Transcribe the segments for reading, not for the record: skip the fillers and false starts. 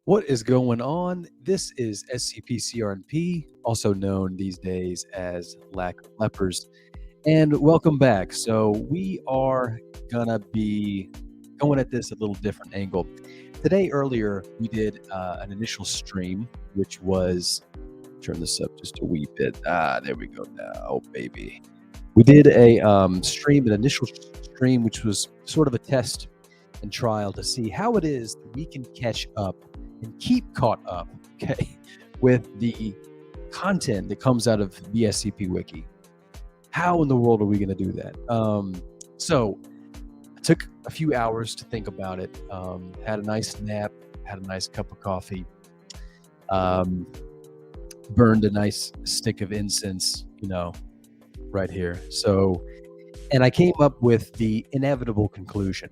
What is going on? This is SCP-CRNP, also known these days as Lack of Lepers, and welcome back. So we are gonna be going at this a little different angle. Earlier, we did an initial stream, which was, turn this up just a wee bit. There we go now, oh, baby. We did a initial stream, which was sort of a test and trial to see how it is that we can catch up and keep caught up, okay, with the content that comes out of the SCP Wiki. How in the world are we going to do that? So I took a few hours to think about it, had a nice nap, had a nice cup of coffee, burned a nice stick of incense, right here. So, and I came up with the inevitable conclusion,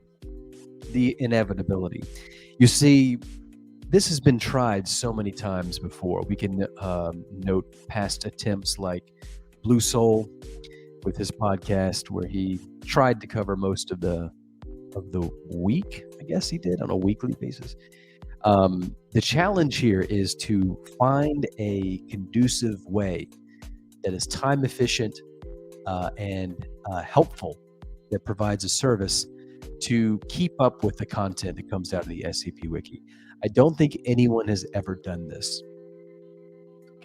the inevitability. You see, this has been tried so many times before. We can note past attempts like Blue Soul with his podcast, where he tried to cover most of the week. I guess he did on a weekly basis. The challenge here is to find a conducive way that is time efficient and helpful, that provides a service to keep up with the content that comes out of the SCP Wiki. I don't think anyone has ever done this.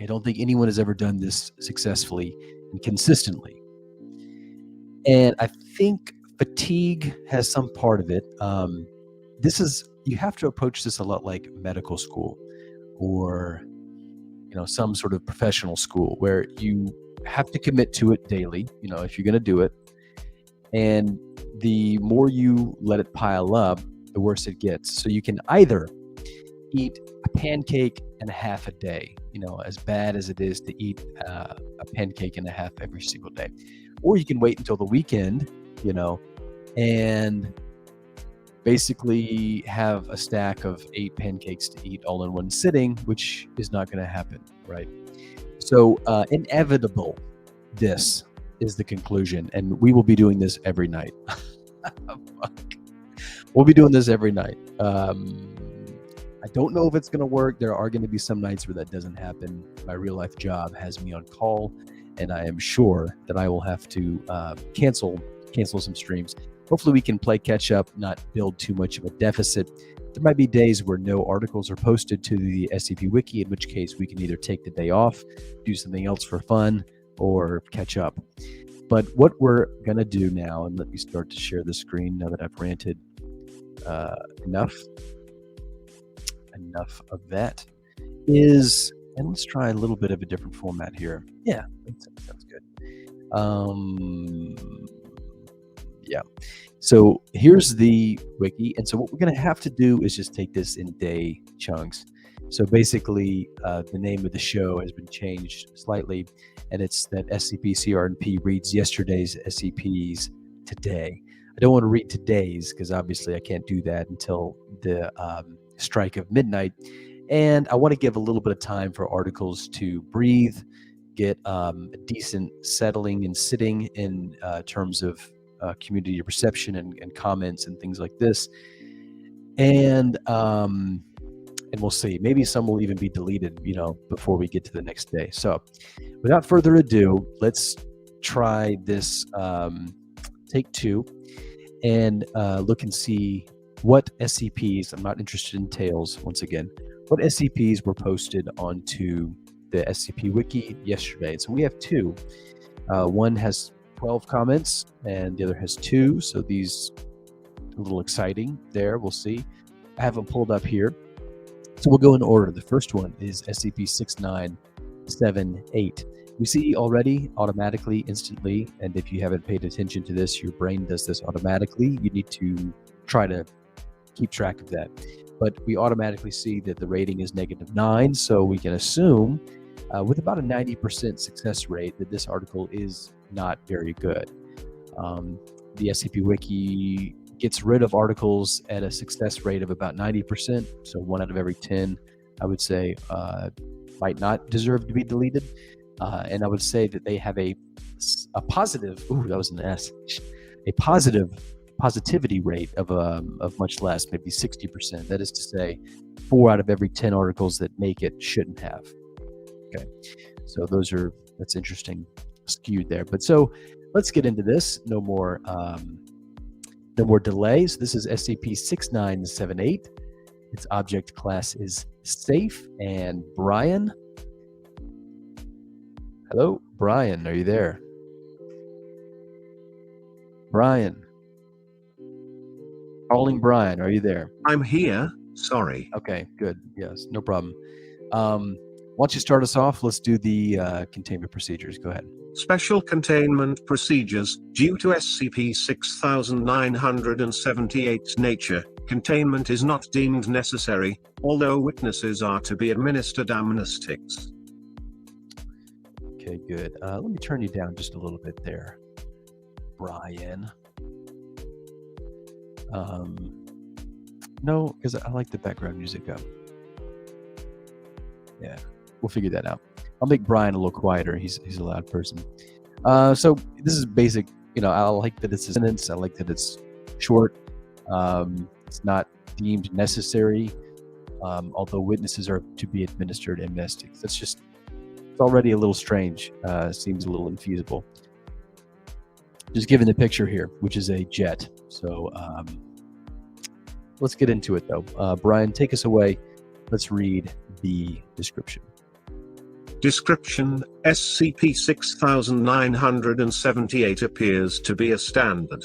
I don't think anyone has ever done this successfully and consistently. And I think fatigue has some part of it. You have to approach this a lot like medical school or, some sort of professional school where you have to commit to it daily, if you're going to do it. And the more you let it pile up, the worse it gets. So you can either eat a pancake and a half a day, as bad as it is to eat a pancake and a half every single day. Or you can wait until the weekend, and basically have a stack of 8 pancakes to eat all in one sitting, which is not going to happen, right? So inevitable, this is the conclusion, and we will be doing this every night. We'll be doing this every night. I don't know if it's going to work. There are going to be some nights where that doesn't happen. My real life job has me on call, and I am sure that I will have to cancel some streams. Hopefully we can play catch up, not build too much of a deficit. There might be days where no articles are posted to the SCP Wiki, in which case we can either take the day off, do something else for fun, or catch up. But what we're going to do now, and let me start to share the screen now that I've ranted enough of that, is, and let's try a little bit of a different format here. Yeah, that sounds good. Yeah. So here's the wiki. And so what we're going to have to do is just take this in day chunks. So basically, the name of the show has been changed slightly, and it's that SCP-CRNP reads yesterday's SCPs today. I don't want to read today's because obviously I can't do that until the strike of midnight. And I want to give a little bit of time for articles to breathe, get a decent settling and sitting in terms of community reception and comments and things like this. And we'll see. Maybe some will even be deleted, before we get to the next day. So without further ado, let's try this take 2 and look and see what SCPs, I'm not interested in tales once again, what SCPs were posted onto the SCP Wiki yesterday. So we have 2. One has 12 comments and the other has 2. So these are a little exciting there. We'll see. I have them pulled up here. So we'll go in order. The first one is SCP-6978. We see already automatically, instantly, and if you haven't paid attention to this, your brain does this automatically. You need to try to keep track of that. But we automatically see that the rating is -9, so we can assume with about a 90% success rate that this article is not very good. The SCP Wiki gets rid of articles at a success rate of about 90%, so 1 out of every 10, I would say, might not deserve to be deleted. And I would say that they have a positive, ooh, that was an S, a positive positivity rate of much less, maybe 60%. That is to say, 4 out of every 10 articles that make it shouldn't have. Okay, so that's interesting, skewed there. But so let's get into this. No more delays. This is SCP-6978. Its object class is safe. And Brian, hello, Brian, are you there? Brian, calling Brian, are you there? I'm here. Sorry. Okay, good. Yes, no problem. Why don't you start us off? Let's do the containment procedures. Go ahead. Special containment procedures. Due to SCP-6978's nature, containment is not deemed necessary, although witnesses are to be administered amnestics. Okay, good. Let me turn you down just a little bit there, Brian. No, because I like the background music up. Yeah, we'll figure that out. I'll make Brian a little quieter. He's a loud person. So this is basic. I like that it's a sentence. I like that it's short. It's not deemed necessary, although witnesses are to be administered amnestics. It's already a little strange. Seems a little infeasible. Just given the picture here, which is a jet. So let's get into it, though. Brian, take us away. Let's read the description. Description: SCP-6978 appears to be a standard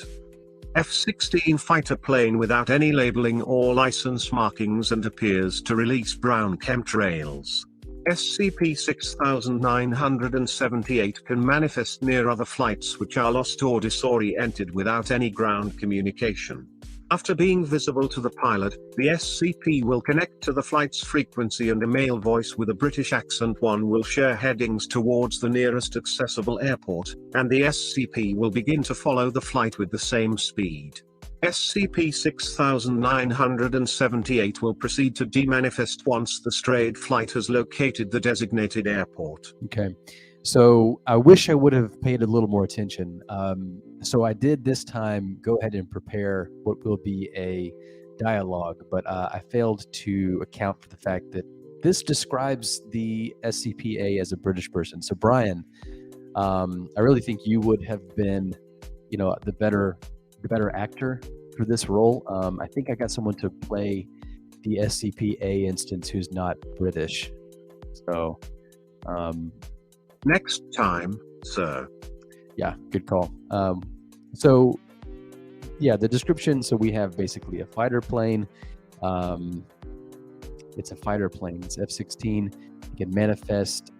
F-16 fighter plane without any labeling or license markings and appears to release brown chemtrails. SCP-6978 can manifest near other flights which are lost or disoriented without any ground communication. After being visible to the pilot, the SCP will connect to the flight's frequency and a male voice with a British accent. One will share headings towards the nearest accessible airport, and the SCP will begin to follow the flight with the same speed. SCP-6978 will proceed to demanifest once the strayed flight has located the designated airport. Okay. So I wish I would have paid a little more attention. So I did this time go ahead and prepare what will be a dialogue, but I failed to account for the fact that this describes the SCPA as a British person. So Brian, I really think you would have been, the better actor for this role. I think I got someone to play the SCPA instance who's not British. So. Next time, sir. Yeah, good call. So, the description. So we have basically a fighter plane. It's a fighter plane. It's F-16. It can manifest.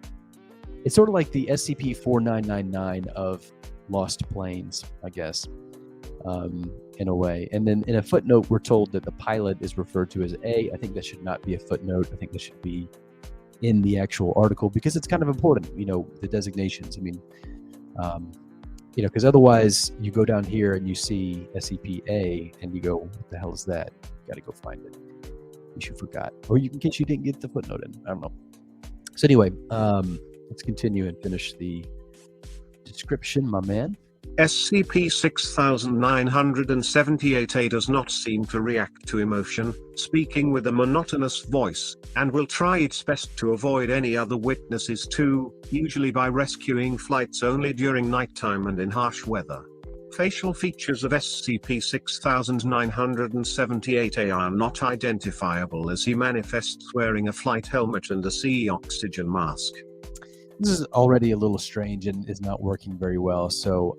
It's sort of like the SCP-4999 of lost planes, I guess, in a way. And then in a footnote, we're told that the pilot is referred to as A. I think that should not be a footnote. I think that should be in the actual article because it's kind of important, the designations. I mean, because otherwise you go down here and you see SCP-A and you go, what the hell is that? You got to go find it. In case you forgot, or in case you didn't get the footnote in. I don't know. So anyway, let's continue and finish the description, my man. SCP-6978 does not seem to react to emotion, speaking with a monotonous voice, and will try its best to avoid any other witnesses too, usually by rescuing flights only during nighttime and in harsh weather. Facial features of SCP-6978 are not identifiable as he manifests wearing a flight helmet and a CE oxygen mask. This is already a little strange and is not working very well. So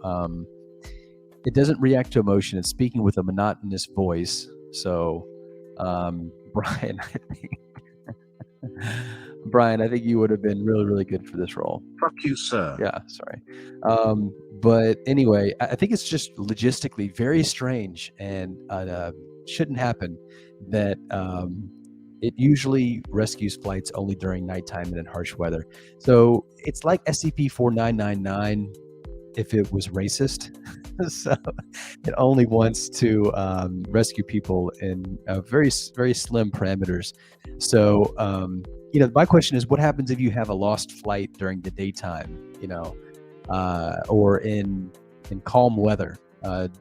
it doesn't react to emotion. It's speaking with a monotonous voice. So Brian, I think you would have been really, really good for this role. Fuck you, sir. Yeah, sorry. But anyway, I think it's just logistically very strange and shouldn't happen that it usually rescues flights only during nighttime and in harsh weather. So it's like SCP-4999 if it was racist. So it only wants to rescue people in very, very slim parameters. So, my question is, what happens if you have a lost flight during the daytime, or in calm weather?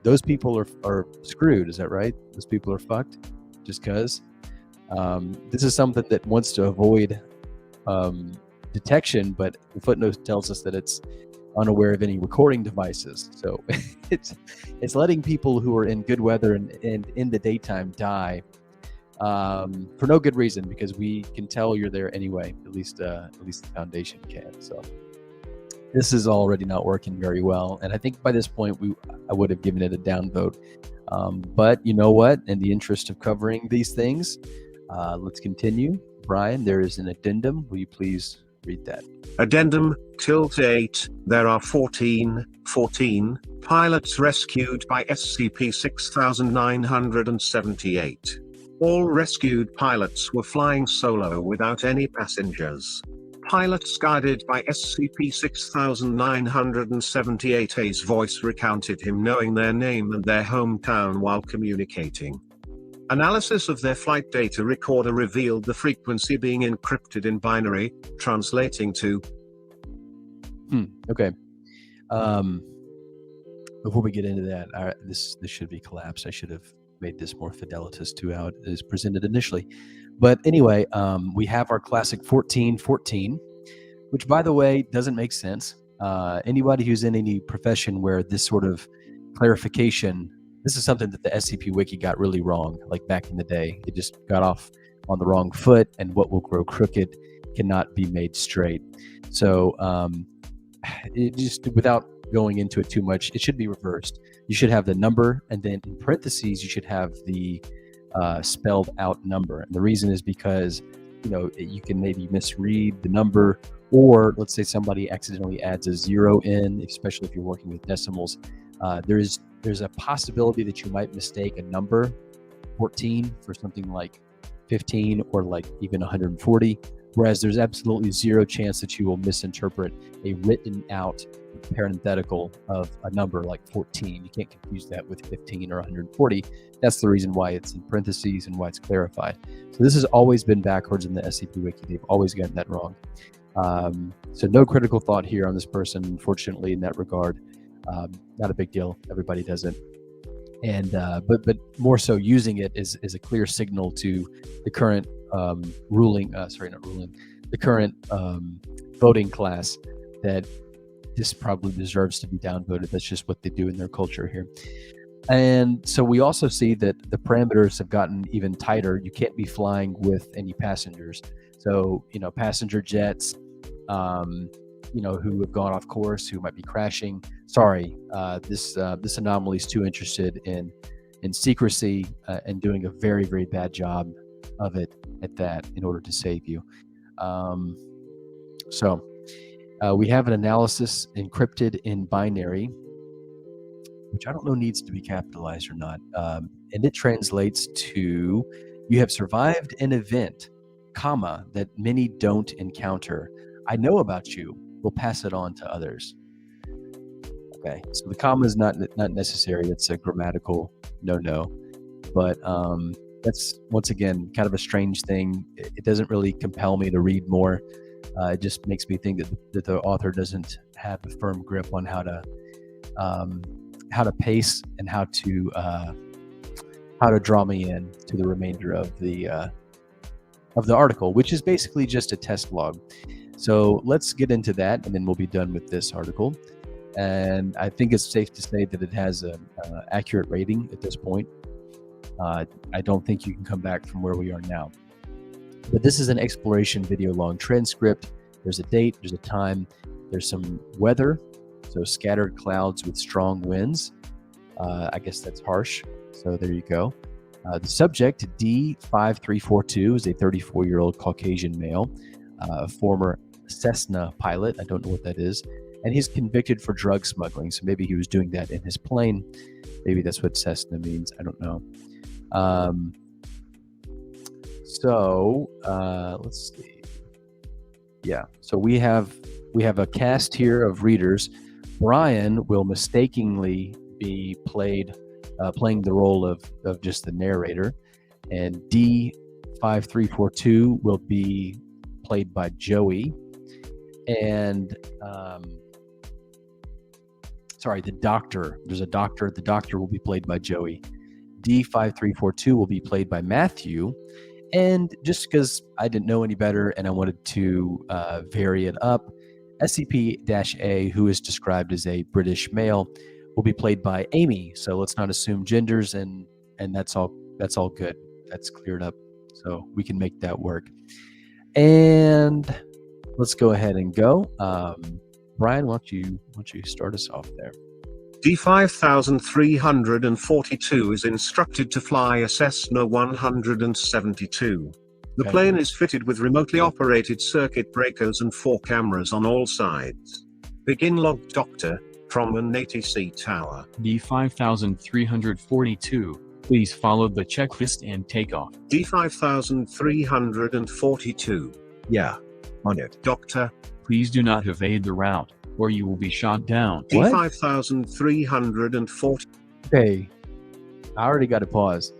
Those people are screwed. Is that right? Those people are fucked just because. This is something that wants to avoid detection, but the footnote tells us that it's unaware of any recording devices. So it's letting people who are in good weather and in the daytime die for no good reason, because we can tell you're there anyway. At least the Foundation can. So this is already not working very well, and I think by this point I would have given it a down vote. But you know what? In the interest of covering these things, let's continue. Brian, there is an addendum. Will you please read that? Addendum, ~8, there are 14 pilots rescued by SCP-6978. All rescued pilots were flying solo without any passengers. Pilots guided by SCP-6978's voice recounted him knowing their name and their hometown while communicating. Analysis of their flight data recorder revealed the frequency being encrypted in binary, translating to... Okay. Before we get into that, this should be collapsed. I should have made this more fidelitous to how it is presented initially. But anyway, we have our classic 1414, which, by the way, doesn't make sense. Anybody who's in any profession where this sort of clarification, this is something that the SCP Wiki got really wrong, like back in the day. It just got off on the wrong foot, and what will grow crooked cannot be made straight. So it just, without going into it too much, it should be reversed. You should have the number, and then in parentheses, you should have the spelled out number. And the reason is because, you can maybe misread the number, or let's say somebody accidentally adds a 0 in, especially if you're working with decimals. There's a possibility that you might mistake a number 14 for something like 15 or like even 140, whereas there's absolutely zero chance that you will misinterpret a written out parenthetical of a number like 14. You can't confuse that with 15 or 140. That's the reason why it's in parentheses and why it's clarified. So this has always been backwards in the SCP Wiki. They've always gotten that wrong. So no critical thought here on this person, unfortunately, in that regard. Not a big deal. Everybody does it. And but more so, using it is a clear signal to the current the current voting class that this probably deserves to be downvoted. That's just what they do in their culture here. And so we also see that the parameters have gotten even tighter. You can't be flying with any passengers. So, passenger jets, who have gone off course, who might be crashing. Sorry, this anomaly is too interested in secrecy and doing a very, very bad job of it at that in order to save you. So we have an analysis encrypted in binary, which I don't know needs to be capitalized or not. And it translates to, you have survived an event, comma, that many don't encounter. I know about you. We'll pass it on to others. Okay, so the comma is not necessary. That's a grammatical no. But that's, once again, kind of a strange thing. It doesn't really compel me to read more. It just makes me think that the author doesn't have a firm grip on how to pace and how to draw me in to the remainder of the article, which is basically just a test log. So let's get into that, and then we'll be done with this article. And I think it's safe to say that it has an accurate rating at this point. I don't think you can come back from where we are now. But this is an exploration video long transcript. There's a date, there's a time, there's some weather. So scattered clouds with strong winds. I guess that's harsh. So there you go. The subject, D5342, is a 34-year-old Caucasian male, former Cessna pilot. I don't know what that is. And he's convicted for drug smuggling. So maybe he was doing that in his plane. Maybe that's what Cessna means. I don't know. Let's see. Yeah. So we have a cast here of readers. Brian will mistakenly be playing the role of just the narrator, and D5342 will be played by Joey, and sorry, the doctor. There's a doctor. The doctor will be played by Joey. D5342 will be played by Matthew. And just because I didn't know any better and I wanted to vary it up, SCP-A, who is described as a British male, will be played by Amy. So let's not assume genders, and that's all good. That's cleared up. So we can make that work. And let's go ahead and go. Brian, why don't you start us off there? D5342 is instructed to fly a Cessna 172. The Okay. plane is fitted with remotely operated circuit breakers and 4 cameras on all sides. Begin log, Doctor, from an ATC tower. D5342, please follow the checklist and take off. D5342. Yeah, on it. Doctor, Please do not evade the route, or you will be shot down. What? D5340. Okay. I already got to pause.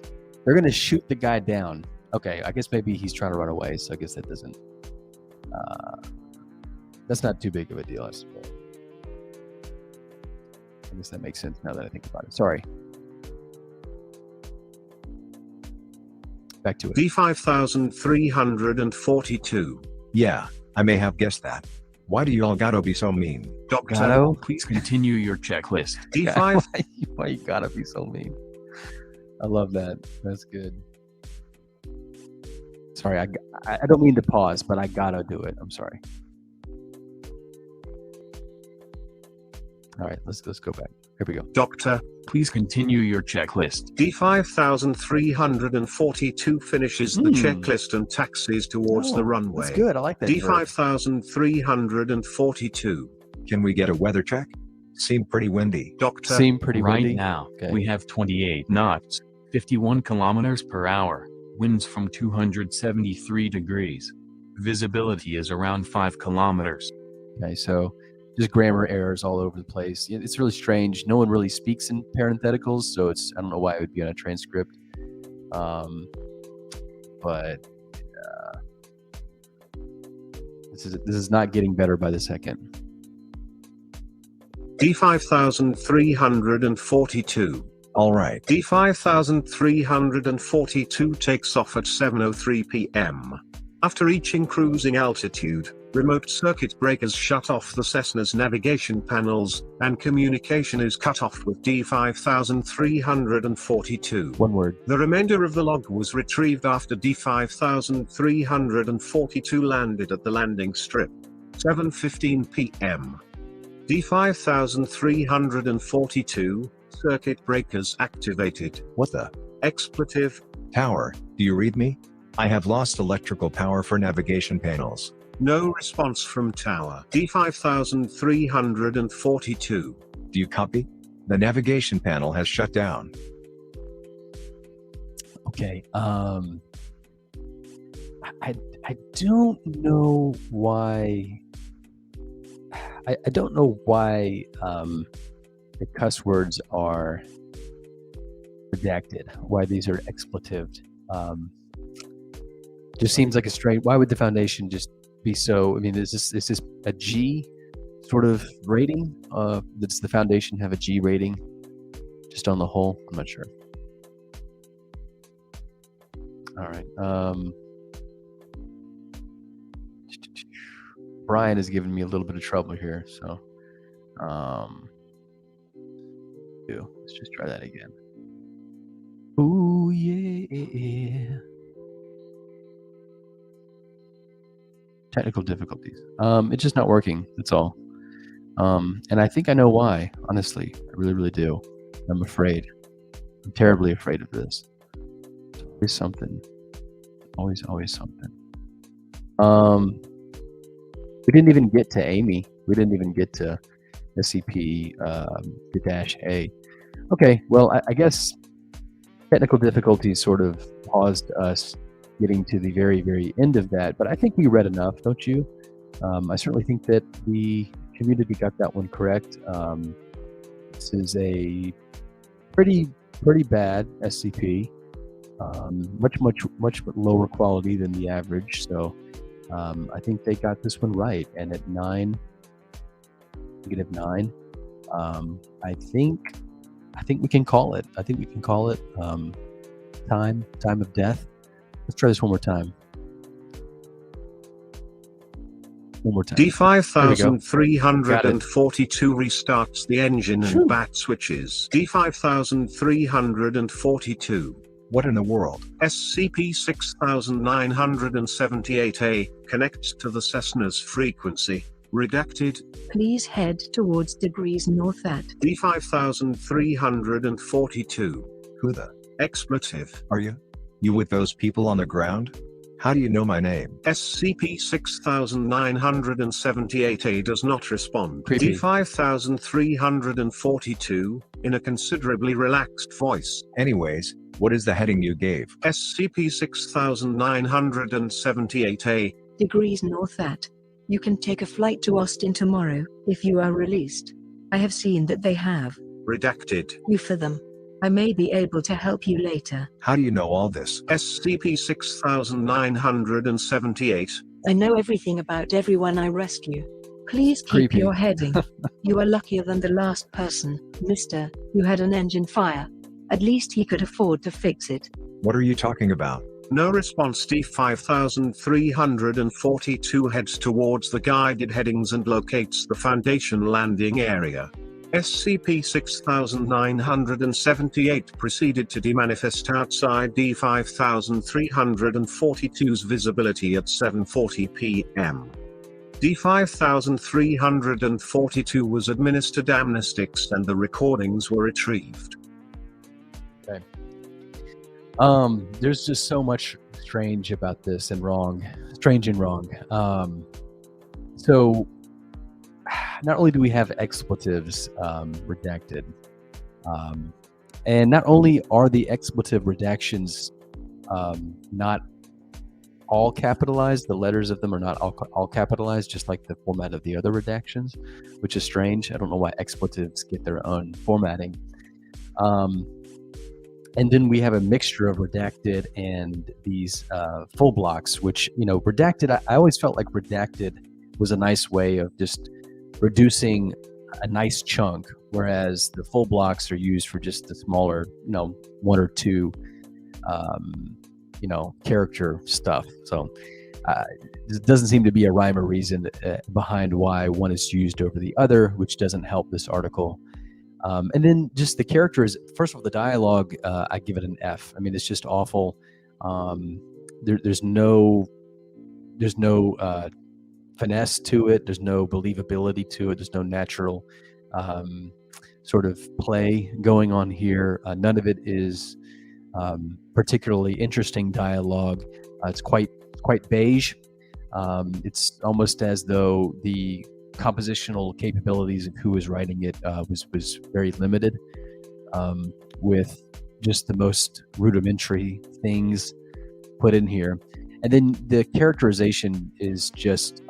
They're going to shoot the guy down. Okay, I guess maybe he's trying to run away, so I guess that doesn't... that's not too big of a deal, I suppose. I guess that makes sense now that I think about it. Sorry. Back to it. D5342. Yeah, I may have guessed that. Why do you all gotta be so mean? Doctor, Gato? Please continue your checklist. D5. Why you gotta be so mean? I love that. That's good. Sorry, I don't mean to pause, but I gotta do it. I'm sorry. All right, let's go back. Here we go. Doctor, Please continue your checklist. D5342 finishes the checklist and taxis towards the runway. That's good. I like that. D5342. Can we get a weather check? Seemed pretty windy. Doctor, Seem pretty Right windy. now, Okay. we have 28 knots, 51 kilometers per hour, winds from 273 degrees. Visibility is around 5 kilometers. Okay, so just grammar errors all over the place. It's really strange. No one really speaks in parentheticals, so I don't know why it would be on a transcript. But this is not getting better by the second. D5342. All right. D5342 takes off at 7:03 p.m. After reaching cruising altitude, remote circuit breakers shut off the Cessna's navigation panels, and communication is cut off with D5342. One word. The remainder of the log was retrieved after D5342 landed at the landing strip. 7:15 p.m. D5342, circuit breakers activated. What the? Expletive. Tower, do you read me? I have lost electrical power for navigation panels. No response from tower. D5342. Do you copy? The navigation panel has shut down. Okay. I don't know why. I don't know why the cuss words are redacted. Why these are expletive. Just seems like a strange. Why would the Foundation just be so? I mean, is this a G sort of rating? Does the Foundation have a G rating? Just on the whole, I'm not sure. All right. Brian has given me a little bit of trouble here, so let's just try that again. Ooh yeah. Technical difficulties. It's just not working. That's all. And I think I know why. Honestly, I really do. I'm afraid. I'm terribly afraid of this. It's always something. Always something. We didn't even get to Amy. We didn't even get to SCP-A. Okay, well, I guess technical difficulties sort of paused us getting to the very end of that, but I think we read enough, don't you? I certainly think that the community got that one correct. This is a pretty bad SCP, much lower quality than the average. So I think they got this one right. And at -9, I think we can call it. I think we can call it time of death. Let's try this one more time. D5342 restarts the engine and bat switches. D5342. What in the world? SCP-6978-A connects to the Cessna's frequency. Redacted. Please head towards degrees north at D5342. Who the Expletive. are you? You with those people on the ground? How do you know my name? SCP-6978-A does not respond. Creepy. D5342, in a considerably relaxed voice. Anyways, what is the heading you gave? SCP-6978-A. degrees north at. You can take a flight to Austin tomorrow, if you are released. I have seen that they have. Redacted. You for them. I may be able to help you later. How do you know all this? SCP-6978. I know everything about everyone I rescue. Please keep Creepy. your heading. You are luckier than the last person, mister, who had an engine fire. At least he could afford to fix it. What are you talking about? No response. D5342 heads towards the guided headings and locates the Foundation landing area. SCP-6978 proceeded to demanifest outside D5342's visibility at 7:40 p.m. D5342 was administered amnestics and the recordings were retrieved. There's just so much strange about this and wrong. Strange and wrong. So not only do we have expletives redacted, and not only are the expletive redactions not all capitalized, the letters of them are not all capitalized, just like the format of the other redactions, which is strange. I don't know why expletives get their own formatting. And then we have a mixture of redacted and these full blocks, which, redacted, I always felt like redacted was a nice way of just reducing a nice chunk, whereas the full blocks are used for just the smaller, one or two, character stuff. So there doesn't seem to be a rhyme or reason behind why one is used over the other, which doesn't help this article. And then just the characters, first of all, the dialogue, I give it an F. I mean, it's just awful. There's no finesse to it. There's no believability to it. There's no natural sort of play going on here. None of it is particularly interesting dialogue. It's quite beige. It's almost as though the compositional capabilities of who was writing it was very limited, with just the most rudimentary things put in here. And then the characterization is just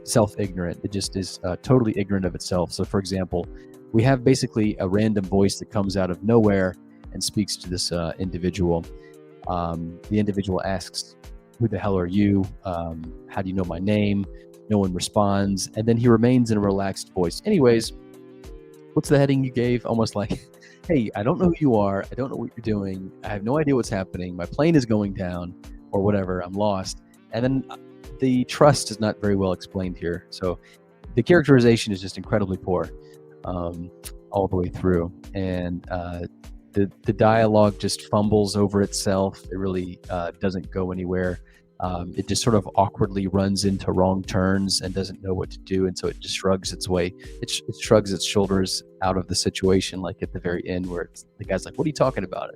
self-ignorant. It just is totally ignorant of itself. So for example, we have basically a random voice that comes out of nowhere and speaks to this individual. The individual asks, "Who the hell are you? How do you know my name?" No one responds, and then he remains in a relaxed voice. "Anyways, what's the heading you gave?" Almost like, "Hey, I don't know who you are. I don't know what you're doing. I have no idea what's happening. My plane is going down, or whatever. I'm lost." And then the trust is not very well explained here. So the characterization is just incredibly poor all the way through. And the dialogue just fumbles over itself. It really doesn't go anywhere. It just sort of awkwardly runs into wrong turns and doesn't know what to do, and so it just shrugs its way. It shrugs its shoulders out of the situation, like at the very end, where the guy's like, "What are you talking about?"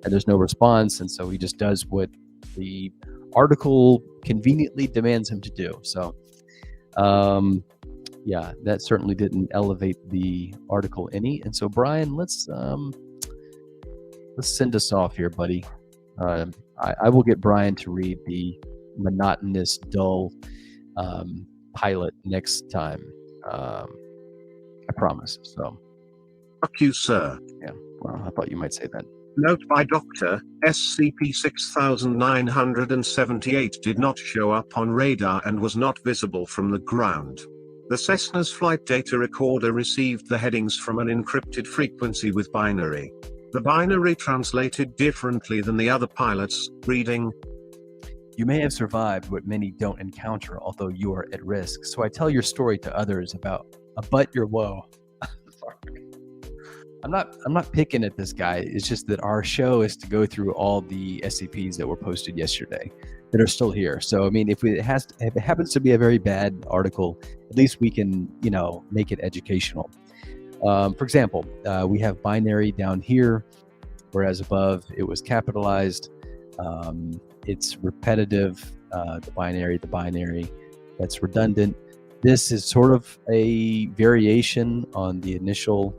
And there's no response, and so he just does what the article conveniently demands him to do. So, yeah, that certainly didn't elevate the article any. And so, Brian, let's send us off here, buddy. I will get Brian to read the monotonous, dull pilot next time. I promise. So, Fuck you, sir. yeah, well, I thought you might say that. Note by Dr. SCP-6978 did not show up on radar and was not visible from the ground. The Cessna's flight data recorder received the headings from an encrypted frequency with binary. The binary translated differently than the other pilots, reading, "You may have survived what many don't encounter, although you are at risk. So I tell your story to others but your woe." Sorry. I'm not picking at this guy. It's just that our show is to go through all the SCPs that were posted yesterday that are still here. So I mean, if it happens to be a very bad article, at least we can, make it educational. For example, we have binary down here, whereas above it was capitalized. It's repetitive, the binary, that's redundant. This is sort of a variation on the initial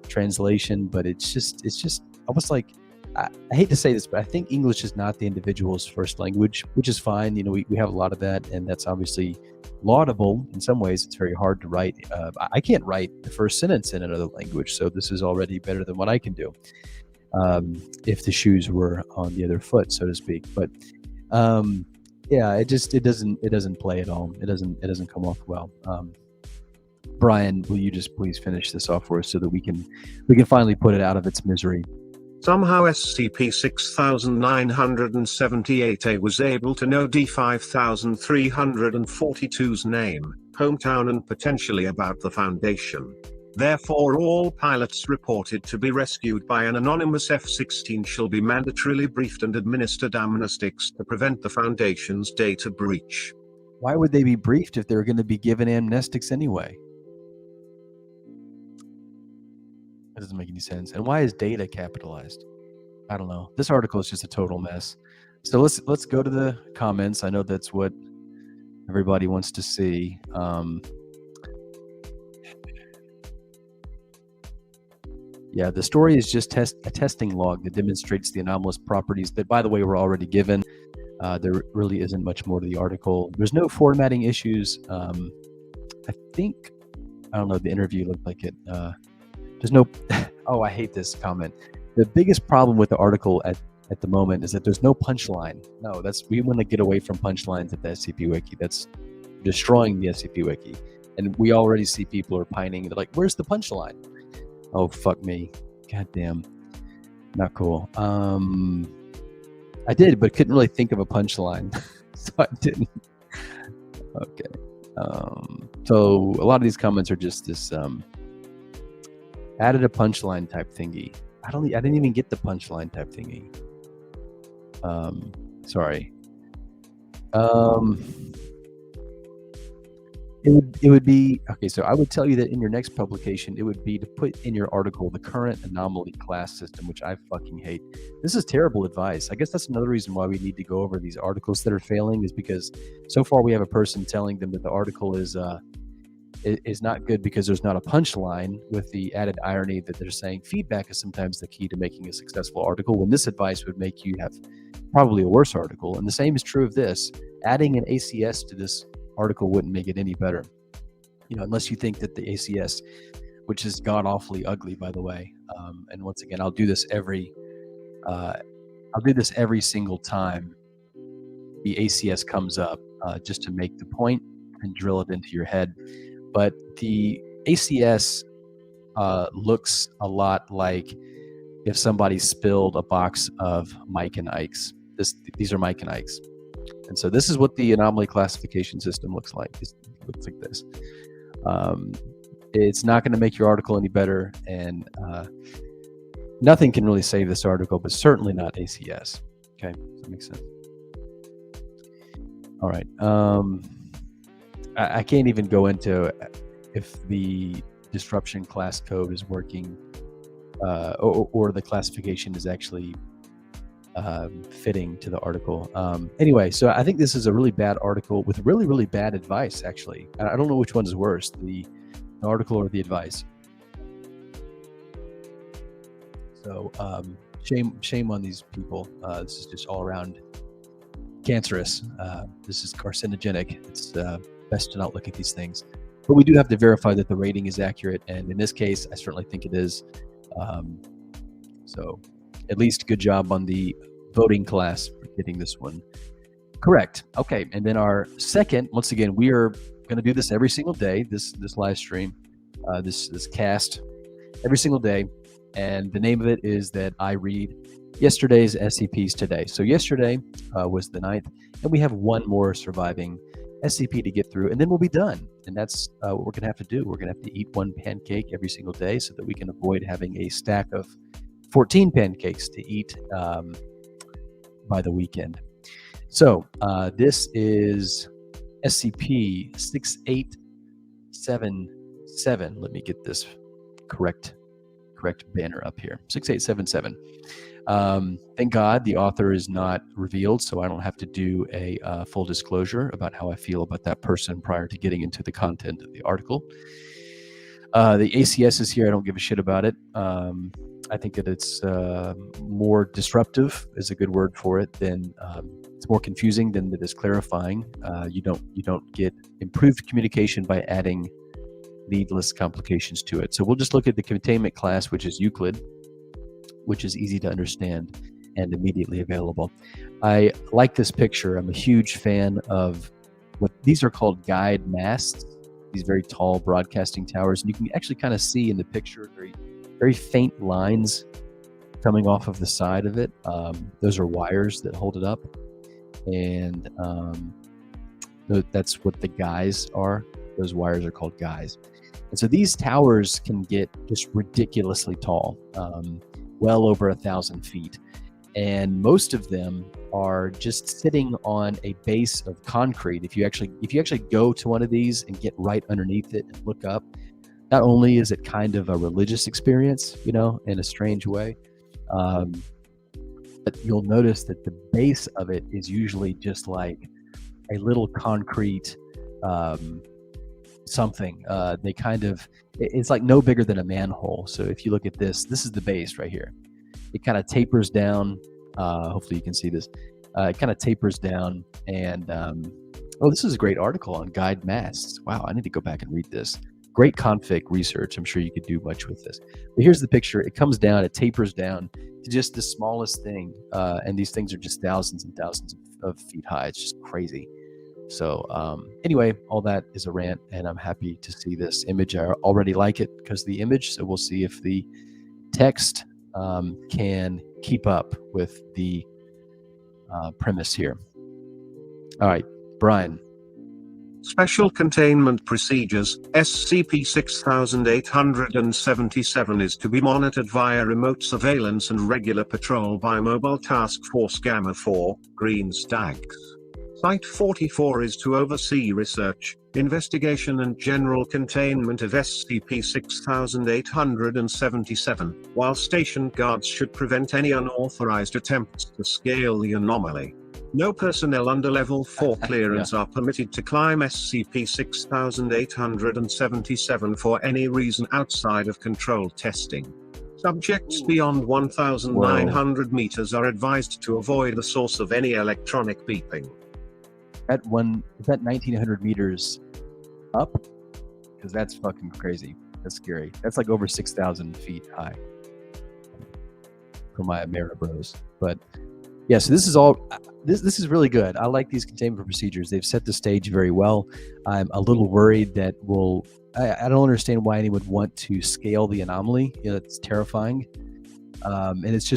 translation, but it's just almost like, I hate to say this, but I think English is not the individual's first language, which is fine. We have a lot of that, and that's obviously laudable in some ways. It's very hard to write. I can't write the first sentence in another language, so this is already better than what I can do. If the shoes were on the other foot, so to speak. But yeah, it doesn't play at all. It doesn't come off well. Brian, will you just please finish this off for us so that we can finally put it out of its misery? Somehow SCP-6978 was able to know D5342's name, hometown, and potentially about the Foundation. Therefore, all pilots reported to be rescued by an anonymous F-16 shall be mandatorily briefed and administered amnestics to prevent the Foundation's data breach. Why would they be briefed if they were going to be given amnestics anyway? That doesn't make any sense. And why is data capitalized? I don't know. This article is just a total mess. So let's go to the comments. I know that's what everybody wants to see. Yeah, the story is just a testing log that demonstrates the anomalous properties that, by the way, were already given. There really isn't much more to the article. There's no formatting issues. I don't know, the interview looked like it. There's no, oh, I hate this comment. The biggest problem with the article at the moment is that there's no punchline. No, we want to get away from punchlines at the SCP Wiki. That's destroying the SCP Wiki. And we already see people are pining. They're like, where's the punchline? Oh, fuck me. Goddamn. Not cool. I did, but couldn't really think of a punchline. So I didn't. Okay. So a lot of these comments are just this added a punchline type thingy. I didn't even get the punchline type thingy. Sorry. It would be okay. So I would tell you that in your next publication, it would be to put in your article the current anomaly class system, which I fucking hate. This is terrible advice. I guess that's another reason why we need to go over these articles that are failing, is because so far we have a person telling them that the article is not good because there's not a punchline, with the added irony that they're saying feedback is sometimes the key to making a successful article, when this advice would make you have probably a worse article. And the same is true of this. Adding an ACS to this article wouldn't make it any better, unless you think that the ACS, which is god awfully ugly, by the way, and once again, I'll do this every single time the ACS comes up, just to make the point and drill it into your head. But the ACS looks a lot like if somebody spilled a box of Mike and Ike's. These are Mike and Ike's. And so this is what the anomaly classification system looks like. It looks like this. It's not going to make your article any better, and nothing can really save this article, but certainly not ACS. Okay, does that make sense? All right. I can't even go into if the disruption class code is working, or the classification is actually fitting to the article. Anyway, so I think this is a really bad article with really, really bad advice, actually. I don't know which one is worse, the article or the advice. So shame on these people. This is just all around cancerous. This is carcinogenic. It's best to not look at these things. But we do have to verify that the rating is accurate, and in this case, I certainly think it is. So at least good job on the voting class for getting this one correct. Okay, and then our second, once again, we are going to do this every single day. This live stream, this cast, every single day, and the name of it is that I read yesterday's SCPs today. So yesterday was the 9th, and we have one more surviving SCP to get through, and then we'll be done. And that's what we're going to have to do. We're going to have to eat one pancake every single day so that we can avoid having a stack of 14 pancakes to eat by the weekend. So this is SCP-6877. Let me get this correct banner up here. 6877. Thank God the author is not revealed, so I don't have to do a full disclosure about how I feel about that person prior to getting into the content of the article. The ACS is here. I don't give a shit about it. I think that it's more disruptive is a good word for it than it's more confusing than it is clarifying. You don't get improved communication by adding needless complications to it. So we'll just look at the containment class, which is Euclid, which is easy to understand and immediately available. I like this picture. I'm a huge fan of what these are called guide masts, these very tall broadcasting towers. And you can actually kind of see in the picture very faint lines coming off of the side of it. Those are wires that hold it up. And that's what the guys are. Those wires are called guys. And so these towers can get just ridiculously tall, well over 1,000 feet. And most of them are just sitting on a base of concrete. If you actually go to one of these and get right underneath it and look up, not only is it kind of a religious experience, in a strange way, but you'll notice that the base of it is usually just like a little concrete something. It's like no bigger than a manhole. So if you look at this is the base right here. It kind of tapers down. Hopefully you can see this. It kind of tapers down, and this is a great article on guide masts. Wow, I need to go back and read this. Great config research. I'm sure you could do much with this. But here's the picture. It comes down, it tapers down to just the smallest thing, and these things are just thousands and thousands of feet high. It's just crazy. So anyway, all that is a rant, and I'm happy to see this image. I already like it because of the image, so we'll see if the text can keep up with the premise here. All right, Brian. Special Containment Procedures, SCP-6877 is to be monitored via remote surveillance and regular patrol by Mobile Task Force Gamma 4, Green Stags. Site 44 is to oversee research, investigation and general containment of SCP-6877, while station guards should prevent any unauthorized attempts to scale the anomaly. No personnel under Level 4 clearance are permitted to climb SCP-6877 for any reason outside of controlled testing. Subjects beyond 1,900 meters are advised to avoid the source of any electronic beeping. Is that 1,900 meters up? Because that's fucking crazy. That's scary. That's like over 6,000 feet high for my Amera bros. But yeah, so this is is really good. I like these containment procedures. They've set the stage very well. I'm a little worried that I don't understand why anyone would want to scale the anomaly. It's terrifying. And it's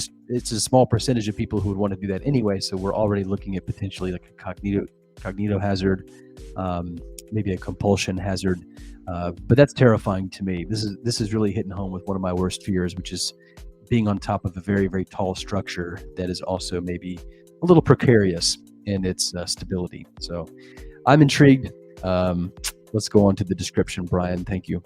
a small percentage of people who would want to do that anyway. So we're already looking at potentially like a cognito hazard, maybe a compulsion hazard. But that's terrifying to me. This is really hitting home with one of my worst fears, which is being on top of a very, very tall structure that is also maybe a little precarious in its stability. So I'm intrigued. Let's go on to the description, Brian. Thank you.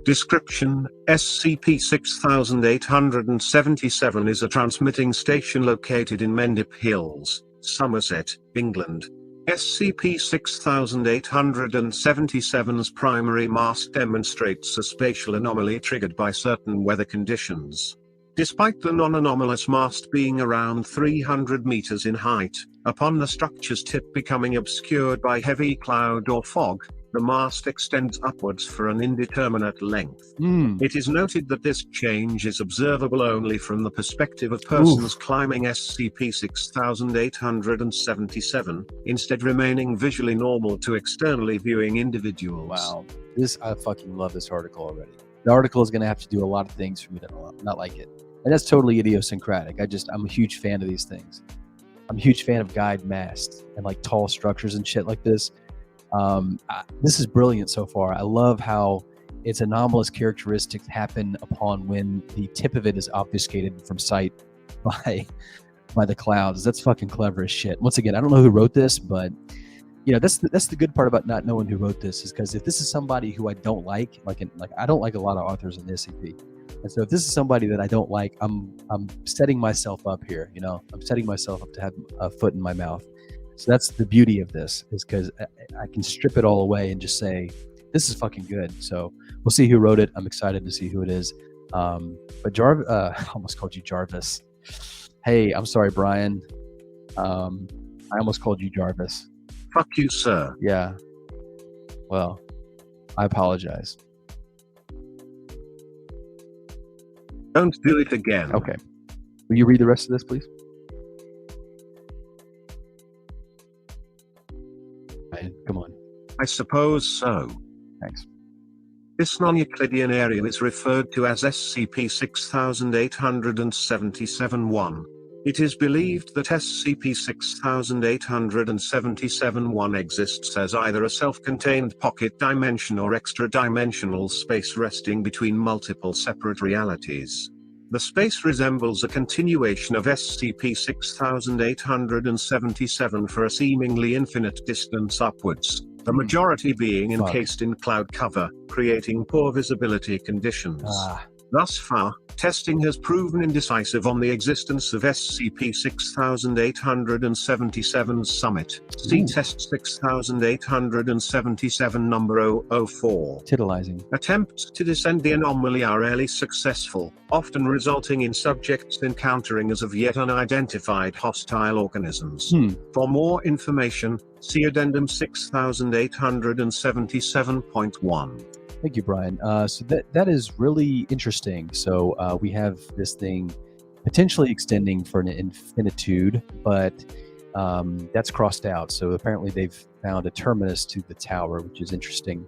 Description: SCP-6877 is a transmitting station located in Mendip Hills, Somerset, England. SCP-6877's primary mast demonstrates a spatial anomaly triggered by certain weather conditions. Despite the non-anomalous mast being around 300 meters in height, upon the structure's tip becoming obscured by heavy cloud or fog, The mast extends upwards for an indeterminate length. It is noted that this change is observable only from the perspective of persons climbing SCP-6877, instead remaining visually normal to externally viewing individuals. Wow. I fucking love this article already. The article is going to have to do a lot of things for me to not like it. And that's totally idiosyncratic. I'm a huge fan of these things. I'm a huge fan of guide masts and like tall structures and shit like this. This is brilliant so far. I love how its anomalous characteristics happen upon when the tip of it is obfuscated from sight by the clouds. That's fucking clever as shit. Once again, I don't know who wrote this, but that's the good part about not knowing who wrote this, is because if this is somebody who I don't like I don't like a lot of authors in the SCP, and so if this is somebody that I don't like, I'm setting myself up here. I'm setting myself up to have a foot in my mouth. So that's the beauty of this, is because I can strip it all away and just say, this is fucking good. So we'll see who wrote it. I'm excited to see who it is. But I almost called you Jarvis. Hey, I'm sorry, Brian. I almost called you Jarvis. Fuck you, sir. Yeah. Well, I apologize. Don't do it again. Okay. Will you read the rest of this, please? Come on. I suppose so. Thanks. This non-Euclidean area is referred to as SCP-6877-1. It is believed that SCP-6877-1 exists as either a self-contained pocket dimension or extra-dimensional space resting between multiple separate realities. The space resembles a continuation of SCP-6877 for a seemingly infinite distance upwards, the majority being encased in cloud cover, creating poor visibility conditions. Thus far, testing has proven indecisive on the existence of SCP-6877's summit. See Test 6877 number 004. Titillizing. Attempts to descend the anomaly are rarely successful, often resulting in subjects encountering as of yet unidentified hostile organisms. For more information, see Addendum 6877.1. Thank you, Brian. So that is really interesting. So we have this thing potentially extending for an infinitude, but that's crossed out. So apparently they've found a terminus to the tower, which is interesting.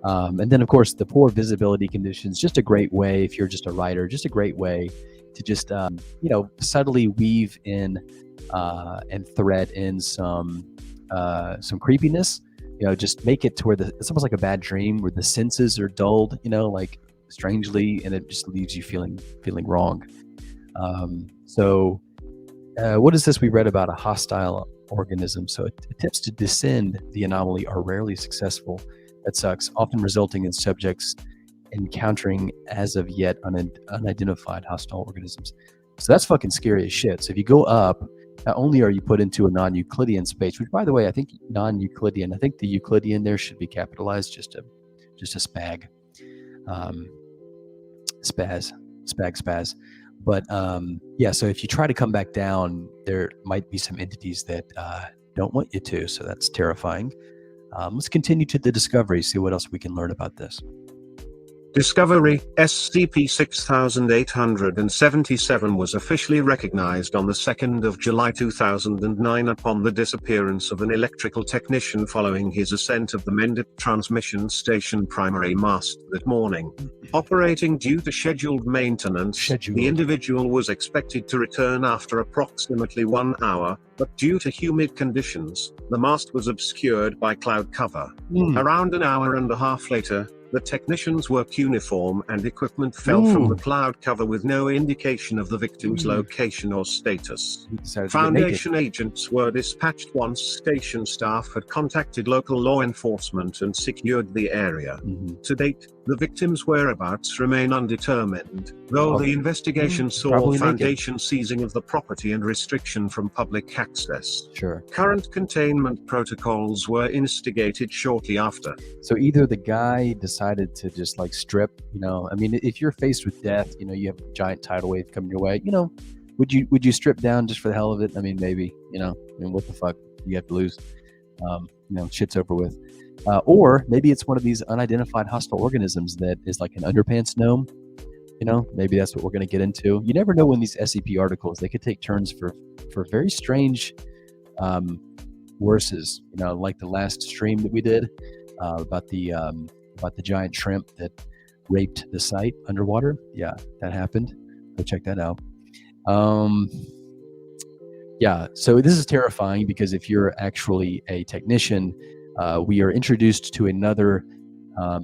And then, of course, the poor visibility conditions, just a great way, if you're just a writer, just a great way to just, subtly weave in and thread in some creepiness. Just make it to where it's almost like a bad dream where the senses are dulled, like strangely, and it just leaves you feeling wrong. What is this we read about? A hostile organism. So attempts to descend the anomaly are rarely successful. That sucks, often resulting in subjects encountering as of yet unidentified hostile organisms. So that's fucking scary as shit. So if you go up, not only are you put into a non-Euclidean space, which, by the way, I think non-Euclidean, I think the Euclidean there should be capitalized, just a spag, spaz. But so if you try to come back down, there might be some entities that don't want you to. So that's terrifying. Let's continue to the discovery, see what else we can learn about this. Discovery, SCP-6877 was officially recognized on the 2nd of July 2009 upon the disappearance of an electrical technician following his ascent of the Mendip transmission station primary mast that morning. Operating due to scheduled maintenance, the individual was expected to return after approximately 1 hour, but due to humid conditions, the mast was obscured by cloud cover. Around an hour and a half later, the technician's work uniform and equipment fell from the cloud cover with no indication of the victim's location or status. Foundation agents were dispatched once station staff had contacted local law enforcement and secured the area. To date, the victim's whereabouts remain undetermined, though the investigation saw Foundation seizing of the property and restriction from public access. Current containment protocols were instigated shortly after. So either the guy decided to just like strip, if you're faced with death, you have a giant tidal wave coming your way, would you strip down just for the hell of it? Maybe, what the fuck you have to lose? Shit's over with. Or maybe it's one of these unidentified hostile organisms that is like an underpants gnome. You know, maybe that's what we're going to get into. You never know when these SCP articles, they could take turns for very strange worses. You know, like the last stream that we did about the giant shrimp that raped the site underwater. Yeah, that happened. Go check that out. Yeah, so this is terrifying because if you're actually a technician, we are introduced to another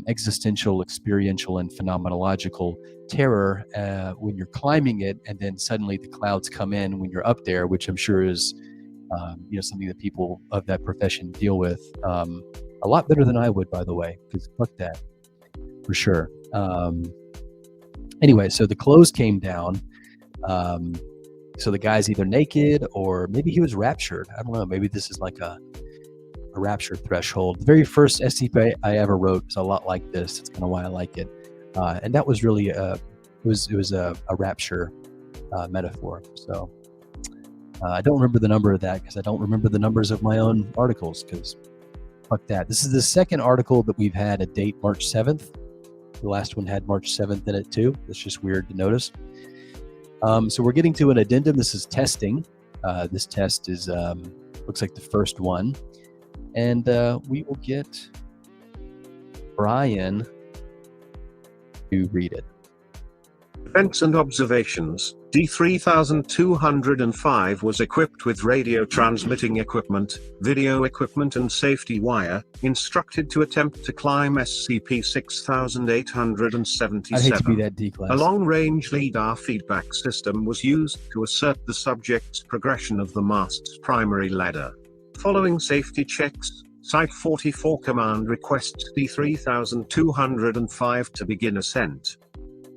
existential, experiential, and phenomenological terror when you're climbing it, and then suddenly the clouds come in when you're up there, which I'm sure is something that people of that profession deal with a lot better than I would, by the way, because fuck that, for sure. Anyway, so the clothes came down. So the guy's either naked or maybe he was raptured. I don't know. Maybe this is like a rapture threshold. The very first SCP I ever wrote was a lot like this. That's kind of why I like it. And that was really it was a rapture metaphor. So I don't remember the number of that because I don't remember the numbers of my own articles because fuck that. This is the second article that we've had a date March 7th. The last one had March 7th in it too. It's just weird to notice. So we're getting to an addendum. This is testing. This test is looks like the first one. And we will get Brian to read it. Events and observations. D3205 was equipped with radio transmitting equipment, video equipment and safety wire, instructed to attempt to climb SCP-6877. I hate to be that D-class. A long-range LIDAR feedback system was used to assert the subject's progression of the mast's primary ladder. Following safety checks, Site 44 Command requests D3205 to begin ascent.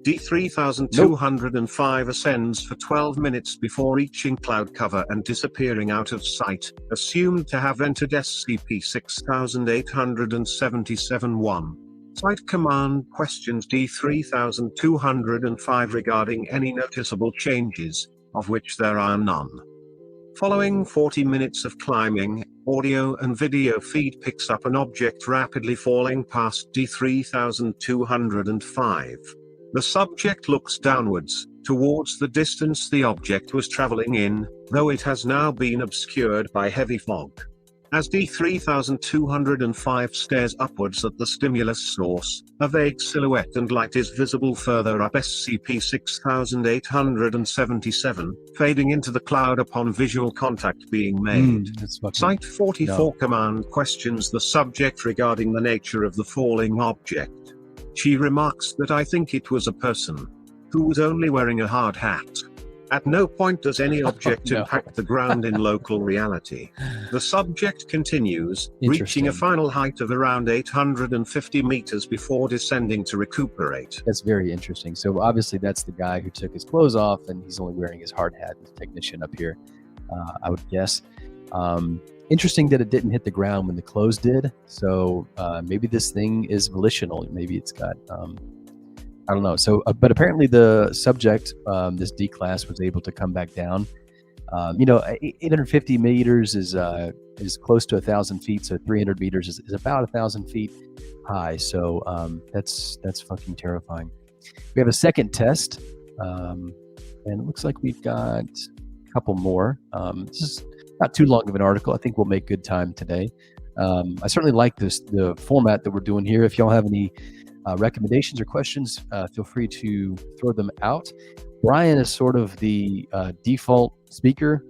D3205 ascends for 12 minutes before reaching cloud cover and disappearing out of sight, assumed to have entered SCP-6877-1. Site Command questions D3205 regarding any noticeable changes, of which there are none. Following 40 minutes of climbing, audio and video feed picks up an object rapidly falling past D3205. The subject looks downwards, towards the distance the object was traveling in, though it has now been obscured by heavy fog. As D3205 stares upwards at the stimulus source, a vague silhouette and light is visible further up SCP-6877, fading into the cloud upon visual contact being made. Site 44 Command questions the subject regarding the nature of the falling object. She remarks that I think it was a person who was only wearing a hard hat. At no point does any object impact the ground in local reality. The subject continues, reaching a final height of around 850 meters before descending to recuperate. That's very interesting. So obviously that's the guy who took his clothes off and he's only wearing his hard hat, this technician up here, I would guess. Interesting that it didn't hit the ground when the clothes did. So maybe this thing is volitional. Maybe it's got, I don't know. So, but apparently the subject, this D class, was able to come back down. 850 meters is close to 1,000 feet. So 300 meters is about 1,000 feet high. So that's fucking terrifying. We have a second test, and it looks like we've got a couple more. This is not too long of an article. I think we'll make good time today. I certainly like the format that we're doing here. If y'all have any recommendations or questions, feel free to throw them out. Brian is sort of the default speaker,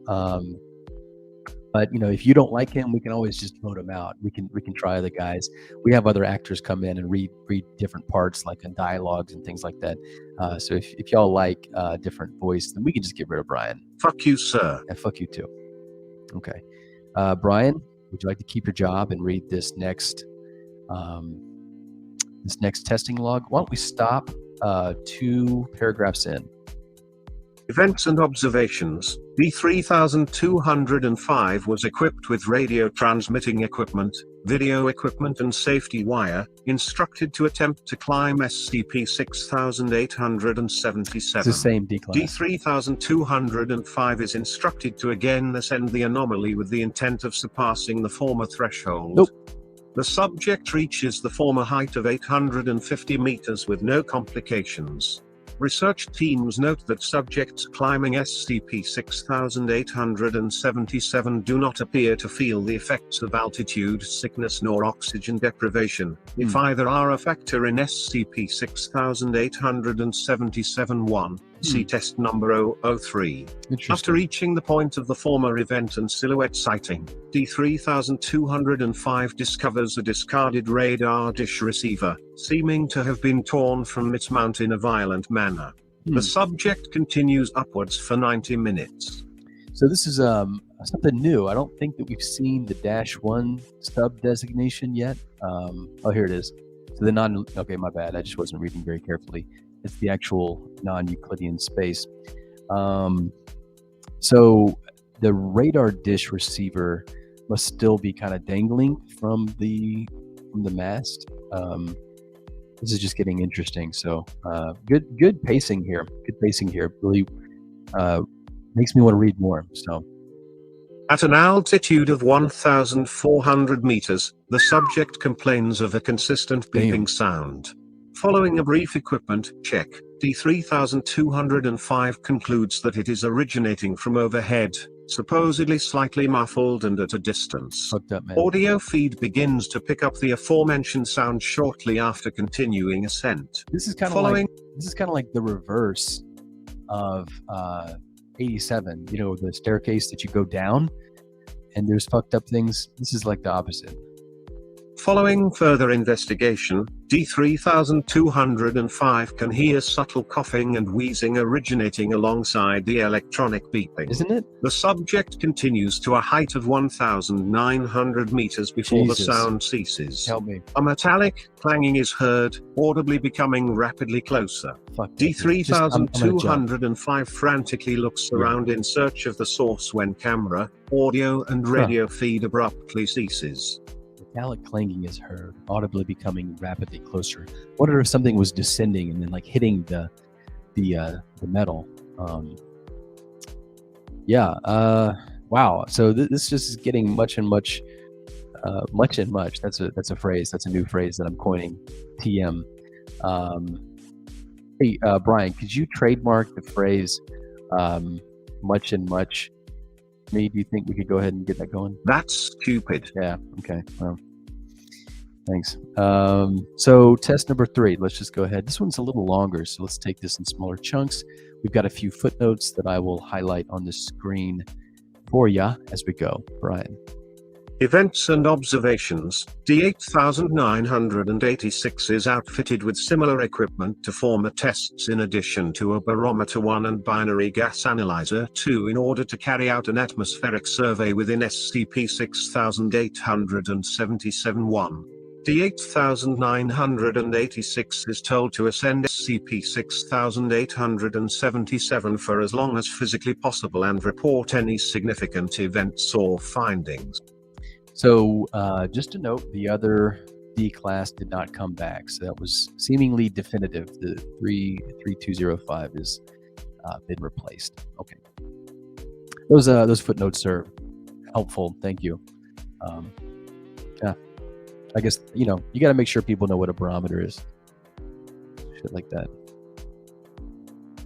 but if you don't like him, we can always just vote him out. We can try other guys. We have other actors come in and read different parts, like in dialogues and things like that. So if y'all like a different voice, then we can just get rid of Brian. Fuck you, sir. And fuck you too. Okay. Brian, would you like to keep your job and read this next testing log? Why don't we stop 2 paragraphs in? Events and observations. D3205 was equipped with radio transmitting equipment, video equipment and safety wire, instructed to attempt to climb SCP-6877. It's the same D-class. D3205 is instructed to again ascend the anomaly with the intent of surpassing the former threshold. Nope. The subject reaches the former height of 850 meters with no complications. Research teams note that subjects climbing SCP-6877 do not appear to feel the effects of altitude sickness nor oxygen deprivation, if either are a factor in SCP-6877-1. See test number 003. After reaching the point of the former event and silhouette sighting, D3205 discovers a discarded radar dish receiver, seeming to have been torn from its mount in a violent manner. The subject continues upwards for 90 minutes. So this is something new. I don't think that we've seen the -1 stub designation yet. Oh, here it is. So the okay, my bad. I just wasn't reading very carefully. It's the actual non-Euclidean space. So the radar dish receiver must still be kind of dangling from the mast. This is just getting interesting. So good pacing here. Good pacing here. Really makes me want to read more. So at an altitude of 1,400 meters, the subject complains of a consistent beeping sound. Following a brief equipment check, D3205 concludes that it is originating from overhead, supposedly slightly muffled and at a distance. Fucked up, man. Audio feed begins to pick up the aforementioned sound shortly after continuing ascent. This is kind of like the reverse of 87. You know, the staircase that you go down, and there's fucked up things. This is like the opposite. Following further investigation, D3205 can hear subtle coughing and wheezing originating alongside the electronic beeping. Isn't it? The subject continues to a height of 1,900 meters before the sound ceases. Help me. A metallic clanging is heard, audibly becoming rapidly closer. D3205 frantically looks around in search of the source when camera, audio, and radio feed abruptly ceases. Metallic clanging is heard, audibly becoming rapidly closer. Wonder if something was descending and then like hitting the metal. Wow. So this just is getting much and much. That's a phrase. That's a new phrase that I'm coining. TM. Hey, Brian, could you trademark the phrase much and much? Me, do you think we could go ahead and get that going? That's stupid. Yeah. Okay. Well, thanks. So test number 3. Let's just go ahead. This one's a little longer, so let's take this in smaller chunks. We've got a few footnotes that I will highlight on the screen for ya as we go. Brian. Events and observations. D8986 is outfitted with similar equipment to former tests in addition to a barometer 1 and binary gas analyzer 2 in order to carry out an atmospheric survey within SCP-6877-1. D8986 is told to ascend SCP-6877 for as long as physically possible and report any significant events or findings. So just to note, the other D class did not come back, so that was seemingly definitive. The 3205 has been replaced. Okay, those footnotes are helpful. Thank you. Yeah, I guess you got to make sure people know what a barometer is. Shit like that.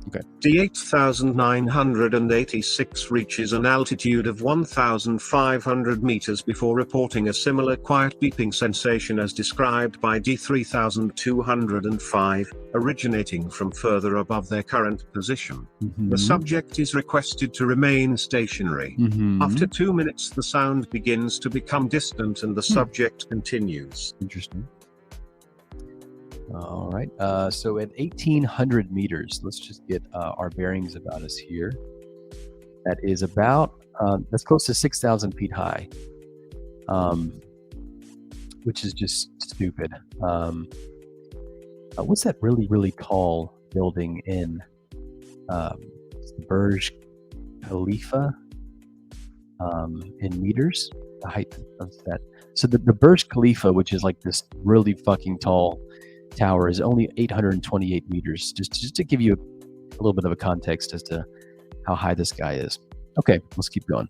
Okay. D8986 reaches an altitude of 1,500 meters before reporting a similar quiet beeping sensation as described by D3205, originating from further above their current position. The subject is requested to remain stationary. After 2 minutes, the sound begins to become distant and the subject continues. Interesting. All right. So at 1,800 meters, let's just get our bearings about us here. That is about, that's close to 6,000 feet high, which is just stupid. What's that really, really tall building in Burj Khalifa in meters? The height of that. So the Burj Khalifa, which is like this really fucking tall tower, is only 828 meters, just to give you a little bit of a context as to how high this guy is. Okay, let's keep going.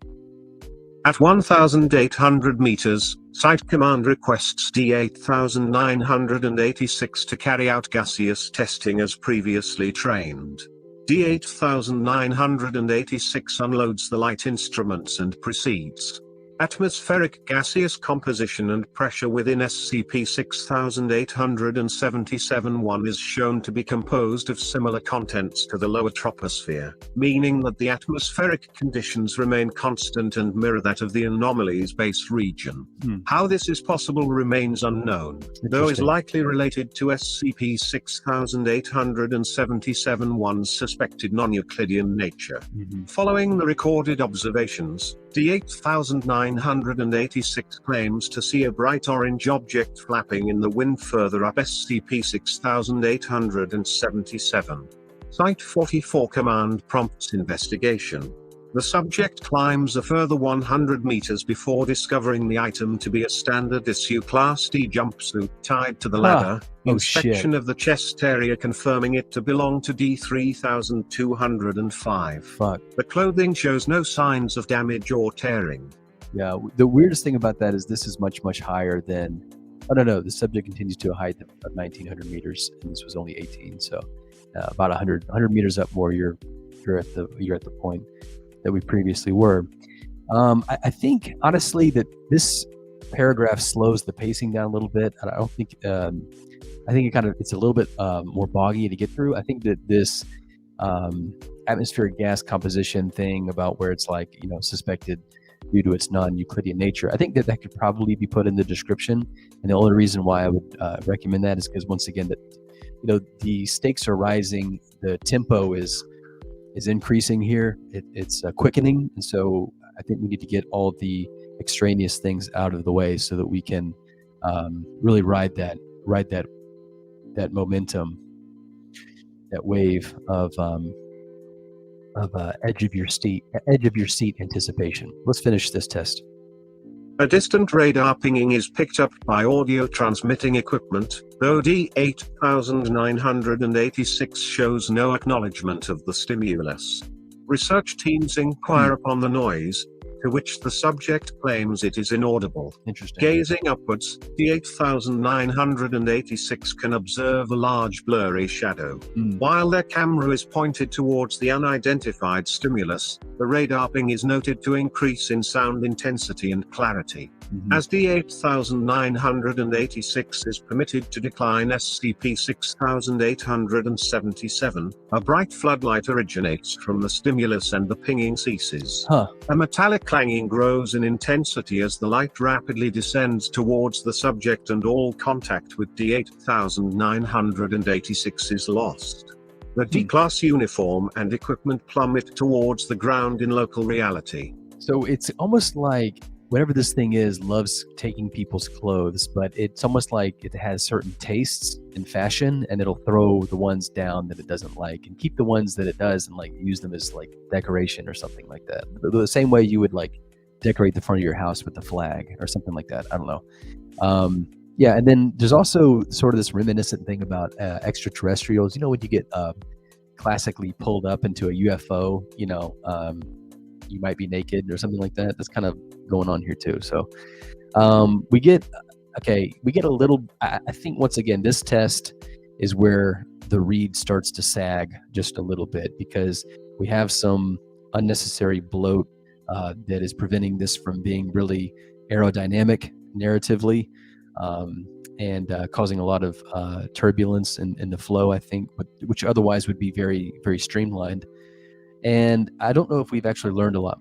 At 1,800 meters, Site Command requests D-8986 to carry out gaseous testing as previously trained. D-8986 unloads the light instruments and proceeds. Atmospheric gaseous composition and pressure within SCP-6877-1 is shown to be composed of similar contents to the lower troposphere, meaning that the atmospheric conditions remain constant and mirror that of the anomaly's base region. How this is possible remains unknown, though is likely related to SCP-6877-1's suspected non-Euclidean nature. Following the recorded observations, D-8986 claims to see a bright orange object flapping in the wind further up SCP-6877. Site 44 Command prompts investigation. The subject climbs a further 100 meters before discovering the item to be a standard issue Class D jumpsuit tied to the ladder. Inspection of the chest area confirming it to belong to D-3205. The clothing shows no signs of damage or tearing. Yeah, the weirdest thing about that is this is much, much higher than, oh no, the subject continues to a height of 1900 meters, and this was only 18, so about 100 meters up more, you're at the point that we previously were. I think honestly that this paragraph slows the pacing down a little bit. I don't think I think it's a little bit more boggy to get through. I think that this atmospheric gas composition thing about where it's like, suspected due to its non-Euclidean nature, I think that could probably be put in the description. And the only reason why I would recommend that is because, once again, that the stakes are rising, the tempo is increasing here. It's quickening, and so I think we need to get all the extraneous things out of the way so that we can really ride that momentum, that wave of edge of your seat anticipation. Let's finish this test. A distant radar pinging is picked up by audio transmitting equipment, though D-8986 shows no acknowledgement of the stimulus. Research teams inquire upon the noise, to which the subject claims it is inaudible. Interesting. Gazing upwards, D-8986 can observe a large blurry shadow. While their camera is pointed towards the unidentified stimulus, the radar ping is noted to increase in sound intensity and clarity. As D-8986 is permitted to decline SCP-6877, a bright floodlight originates from the stimulus and the pinging ceases. A metallic clanging grows in intensity as the light rapidly descends towards the subject and all contact with D-8986 is lost. The D-class uniform and equipment plummet towards the ground in local reality. So it's almost like whatever this thing is loves taking people's clothes, but it's almost like it has certain tastes in fashion, and it'll throw the ones down that it doesn't like and keep the ones that it does and use them as decoration or something like that. The same way you would decorate the front of your house with the flag or something like that. I don't know. Yeah, and then there's also sort of this reminiscent thing about extraterrestrials. When you get classically pulled up into a UFO, you might be naked or something like that. That's kind of going on here too. So we get a little, I think once again, this test is where the read starts to sag just a little bit, because we have some unnecessary bloat that is preventing this from being really aerodynamic narratively, and causing a lot of turbulence in the flow, I think, which otherwise would be very, very streamlined. And I don't know if we've actually learned a lot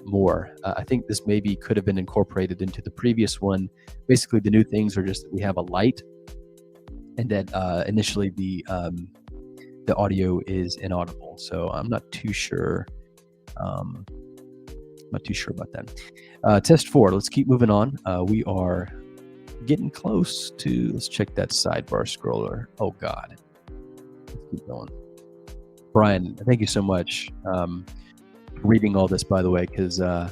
more. I think this maybe could have been incorporated into the previous one. Basically, the new things are just that we have a light, and that initially the audio is inaudible. So I'm not too sure. About that. Test 4. Let's keep moving on. We are getting close to. Let's check that sidebar scroller. Oh God. Let's keep going. Brian, thank you so much for reading all this, by the way, because I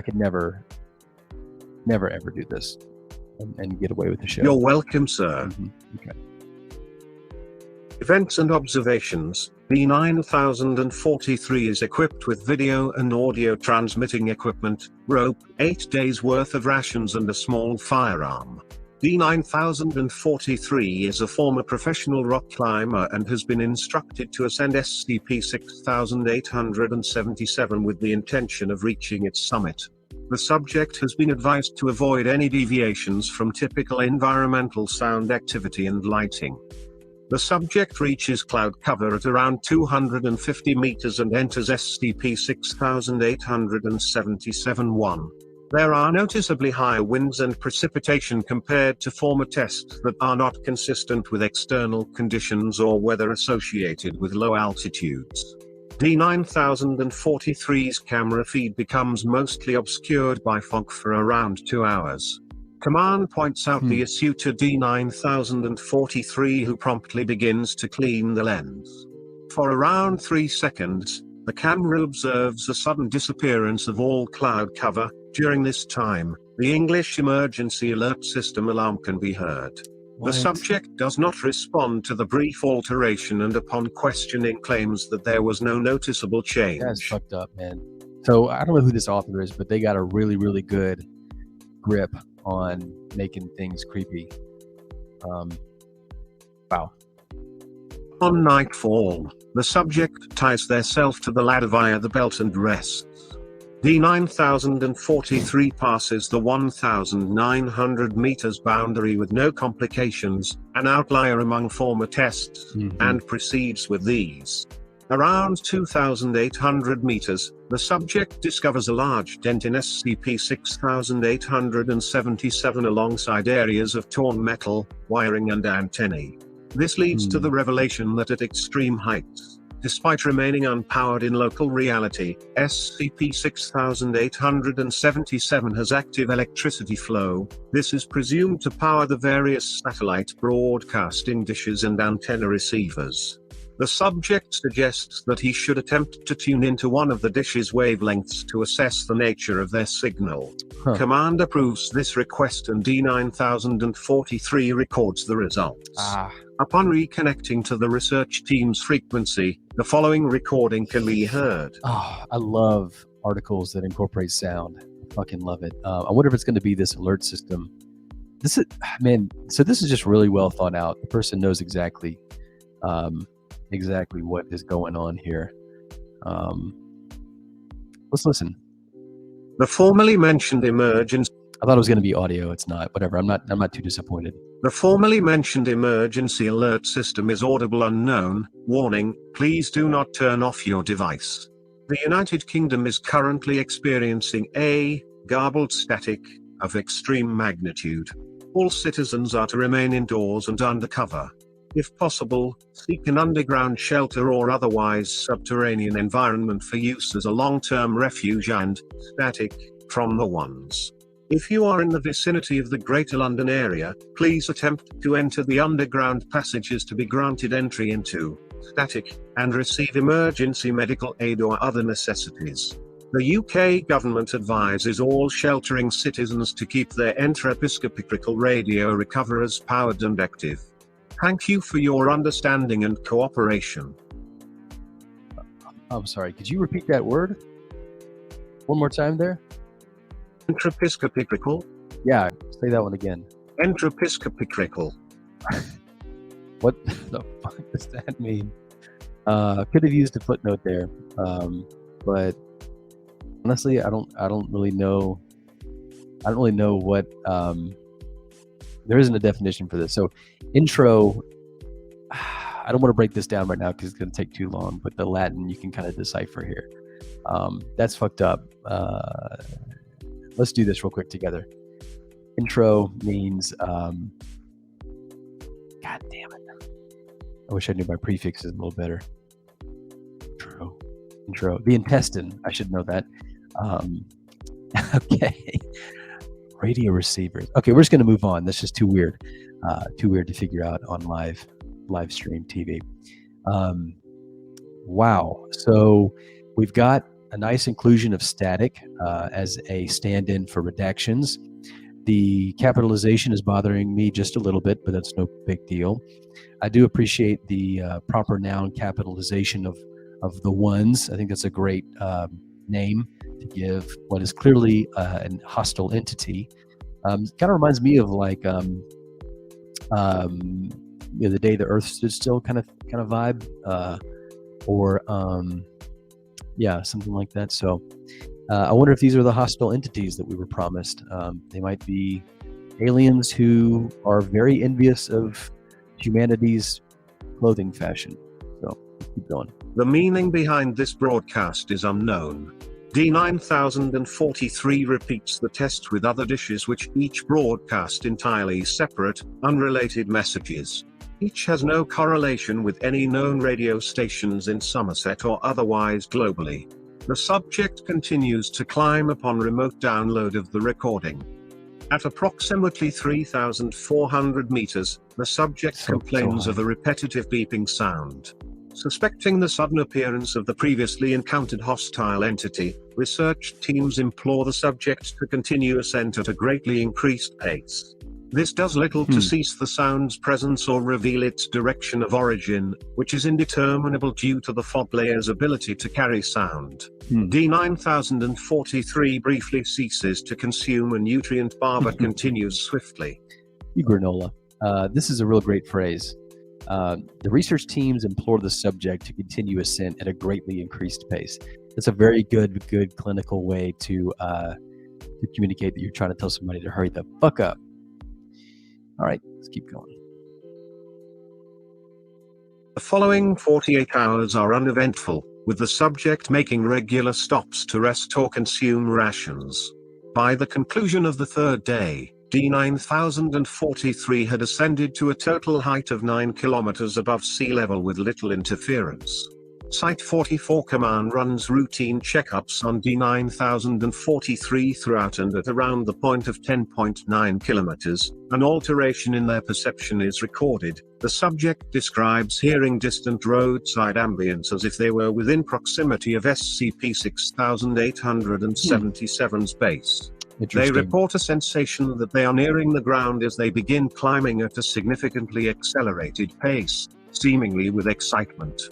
could never ever do this and get away with the show. You're welcome, sir. Okay. Events and observations. D-9043 is equipped with video and audio transmitting equipment, rope, 8 days worth of rations and a small firearm. D-9043 is a former professional rock climber and has been instructed to ascend SCP-6877 with the intention of reaching its summit. The subject has been advised to avoid any deviations from typical environmental sound activity and lighting. The subject reaches cloud cover at around 250 meters and enters SCP-6877-1. There are noticeably higher winds and precipitation compared to former tests that are not consistent with external conditions or weather associated with low altitudes. D-9043's camera feed becomes mostly obscured by fog for around 2 hours. Command points out the issue to D-9043, who promptly begins to clean the lens. For around 3 seconds, the camera observes a sudden disappearance of all cloud cover. During this time, the English emergency alert system alarm can be heard. The subject does not respond to the brief alteration and upon questioning claims that there was no noticeable change. That's fucked up, man. So I don't know who this author is, but they got a really, really good grip on making things creepy. Wow. On nightfall, the subject ties theirself to the ladder via the belt and rests. D-9043 passes the 1,900 meters boundary with no complications, an outlier among former tests, and proceeds with these. Around 2,800 meters, the subject discovers a large dent in SCP-6877 alongside areas of torn metal, wiring and antennae. This leads to the revelation that at extreme heights, despite remaining unpowered in local reality, SCP-6877 has active electricity flow. This is presumed to power the various satellite broadcasting dishes and antenna receivers. The subject suggests that he should attempt to tune into one of the dish's wavelengths to assess the nature of their signal. Command approves this request and D-9043 records the results. Upon reconnecting to the research team's frequency, the following recording can be heard. Oh, I love articles that incorporate sound. I fucking love it. I wonder if it's going to be this alert system. This is, man, so this is just really well thought out. The person knows exactly what is going on here. Let's listen. The formerly mentioned emergency. I thought it was going to be audio. It's not. Whatever. I'm not too disappointed. The formerly mentioned emergency alert system is audible unknown. Warning, please do not turn off your device. The United Kingdom is currently experiencing a garbled static of extreme magnitude. All citizens are to remain indoors and under cover. If possible, seek an underground shelter or otherwise subterranean environment for use as a long-term refuge and static from the ones. If you are in the vicinity of the Greater London area, please attempt to enter the underground passages to be granted entry into static and receive emergency medical aid or other necessities. The UK government advises all sheltering citizens to keep their enteropiscopal radio recoverers powered and active. Thank you for your understanding and cooperation. I'm sorry, could you repeat that word one more time there? Enteropiscopal? Yeah, say that one again. Enteropiscopal. What the fuck does that mean? Could have used a footnote there, but honestly, I don't really know. I don't really know what. There isn't a definition for this. So, intro. I don't want to break this down right now because it's going to take too long. But the Latin you can kind of decipher here. That's fucked up. Let's do this real quick together. Intro means. God damn it! I wish I knew my prefixes a little better. Intro. The intestine. I should know that. Okay. Radio receivers. Okay, we're just going to move on. That's just too weird. Too weird to figure out on live stream TV. Wow. So we've got a nice inclusion of static as a stand-in for redactions. The capitalization is bothering me just a little bit, but that's no big deal. I do appreciate the proper noun capitalization of the ones. I think that's a great name to give what is clearly a hostile entity. Kind of reminds me of like the day the Earth stood still kind of vibe, or yeah, something like that. So I wonder if these are the hostile entities that we were promised. They might be aliens who are very envious of humanity's clothing fashion. So keep going. The meaning behind this broadcast is unknown. D9043 repeats the test with other dishes which each broadcast entirely separate, unrelated messages. Each has no correlation with any known radio stations in Somerset or otherwise globally. The subject continues to climb upon remote download of the recording. At approximately 3,400 meters, the subject complains of a repetitive beeping sound. Suspecting the sudden appearance of the previously encountered hostile entity, research teams implore the subject to continue ascent at a greatly increased pace. This does little to cease the sound's presence or reveal its direction of origin, which is indeterminable due to the fog layer's ability to carry sound. D9043 briefly ceases to consume a nutrient bar but continues swiftly. You granola. This is a real great phrase. The research teams implore the subject to continue ascent at a greatly increased pace. That's a very good clinical way to communicate that you're trying to tell somebody to hurry the fuck up. All right, let's keep going. The following 48 hours are uneventful, with the subject making regular stops to rest or consume rations. By the conclusion of the third day, D9043 had ascended to a total height of 9 kilometers above sea level with little interference. Site 44 Command runs routine checkups on D9043 throughout and at around the point of 10.9 kilometers, an alteration in their perception is recorded. The subject describes hearing distant roadside ambience as if they were within proximity of SCP-6877's base. They report a sensation that they are nearing the ground as they begin climbing at a significantly accelerated pace, seemingly with excitement.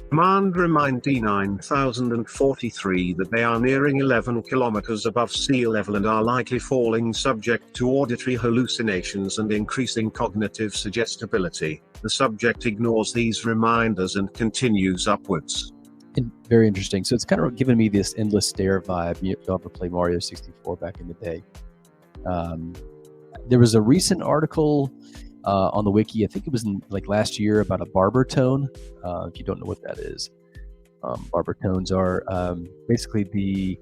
Command remind D9043 that they are nearing 11 kilometers above sea level and are likely falling subject to auditory hallucinations and increasing cognitive suggestibility. The subject ignores these reminders and continues upwards. And very interesting. So it's kind of giving me this endless stare vibe. You ever play Mario 64 back in the day? There was a recent article on the wiki, I think it was in like last year, about a barber tone. If you don't know what that is, barber tones are basically the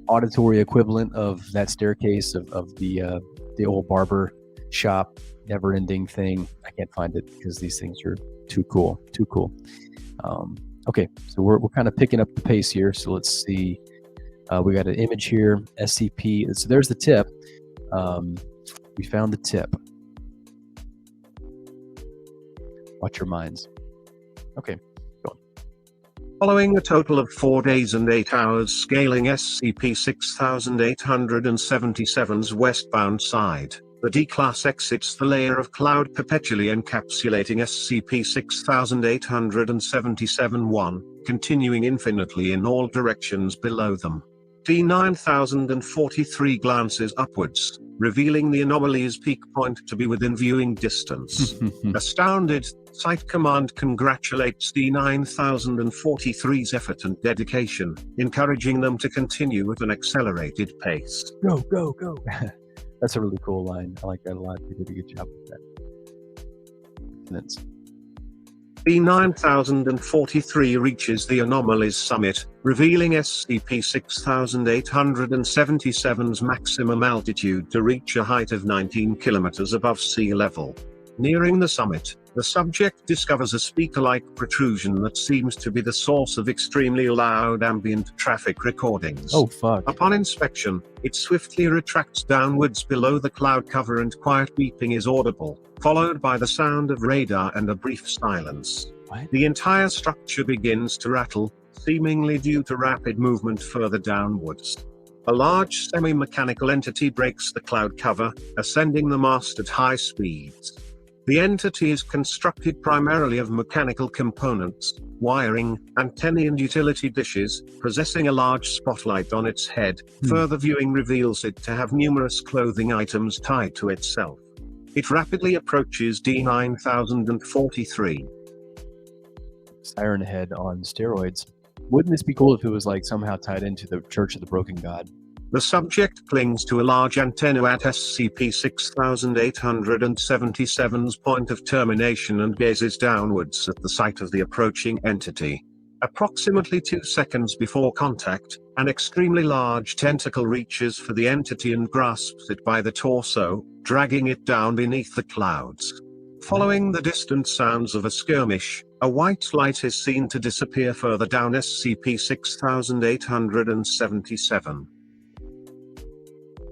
auditory equivalent of that staircase of the old barber shop, never-ending thing. I can't find it because these things are too cool. Okay, so we're kind of picking up the pace here. So let's see. We got an image here, SCP. So there's the tip. We found the tip. Watch your minds. Okay, go on. Following a total of 4 days and 8 hours scaling SCP-6877's westbound side, the D-Class exits the layer of cloud perpetually encapsulating SCP-6877-1, continuing infinitely in all directions below them. D9043 glances upwards, revealing the anomaly's peak point to be within viewing distance. Astounded, Site Command congratulates D9043's effort and dedication, encouraging them to continue at an accelerated pace. Go, go, go. That's a really cool line. I like that a lot. You did a good job with that. D9043 reaches the anomaly's summit, revealing SCP-6877's maximum altitude to reach a height of 19 kilometers above sea level. Nearing the summit, the subject discovers a speaker-like protrusion that seems to be the source of extremely loud ambient traffic recordings. Oh, fuck. Upon inspection, it swiftly retracts downwards below the cloud cover and quiet beeping is audible, followed by the sound of radar and a brief silence. What? The entire structure begins to rattle, seemingly due to rapid movement further downwards. A large semi-mechanical entity breaks the cloud cover, ascending the mast at high speeds. The entity is constructed primarily of mechanical components, wiring, antennae and utility dishes, possessing a large spotlight on its head. Further viewing reveals it to have numerous clothing items tied to itself. It rapidly approaches D9043. Siren Head on steroids. Wouldn't this be cool if it was like somehow tied into the Church of the Broken God? The subject clings to a large antenna at SCP-6877's point of termination and gazes downwards at the sight of the approaching entity. Approximately 2 seconds before contact, an extremely large tentacle reaches for the entity and grasps it by the torso, dragging it down beneath the clouds. Following the distant sounds of a skirmish, a white light is seen to disappear further down SCP-6877.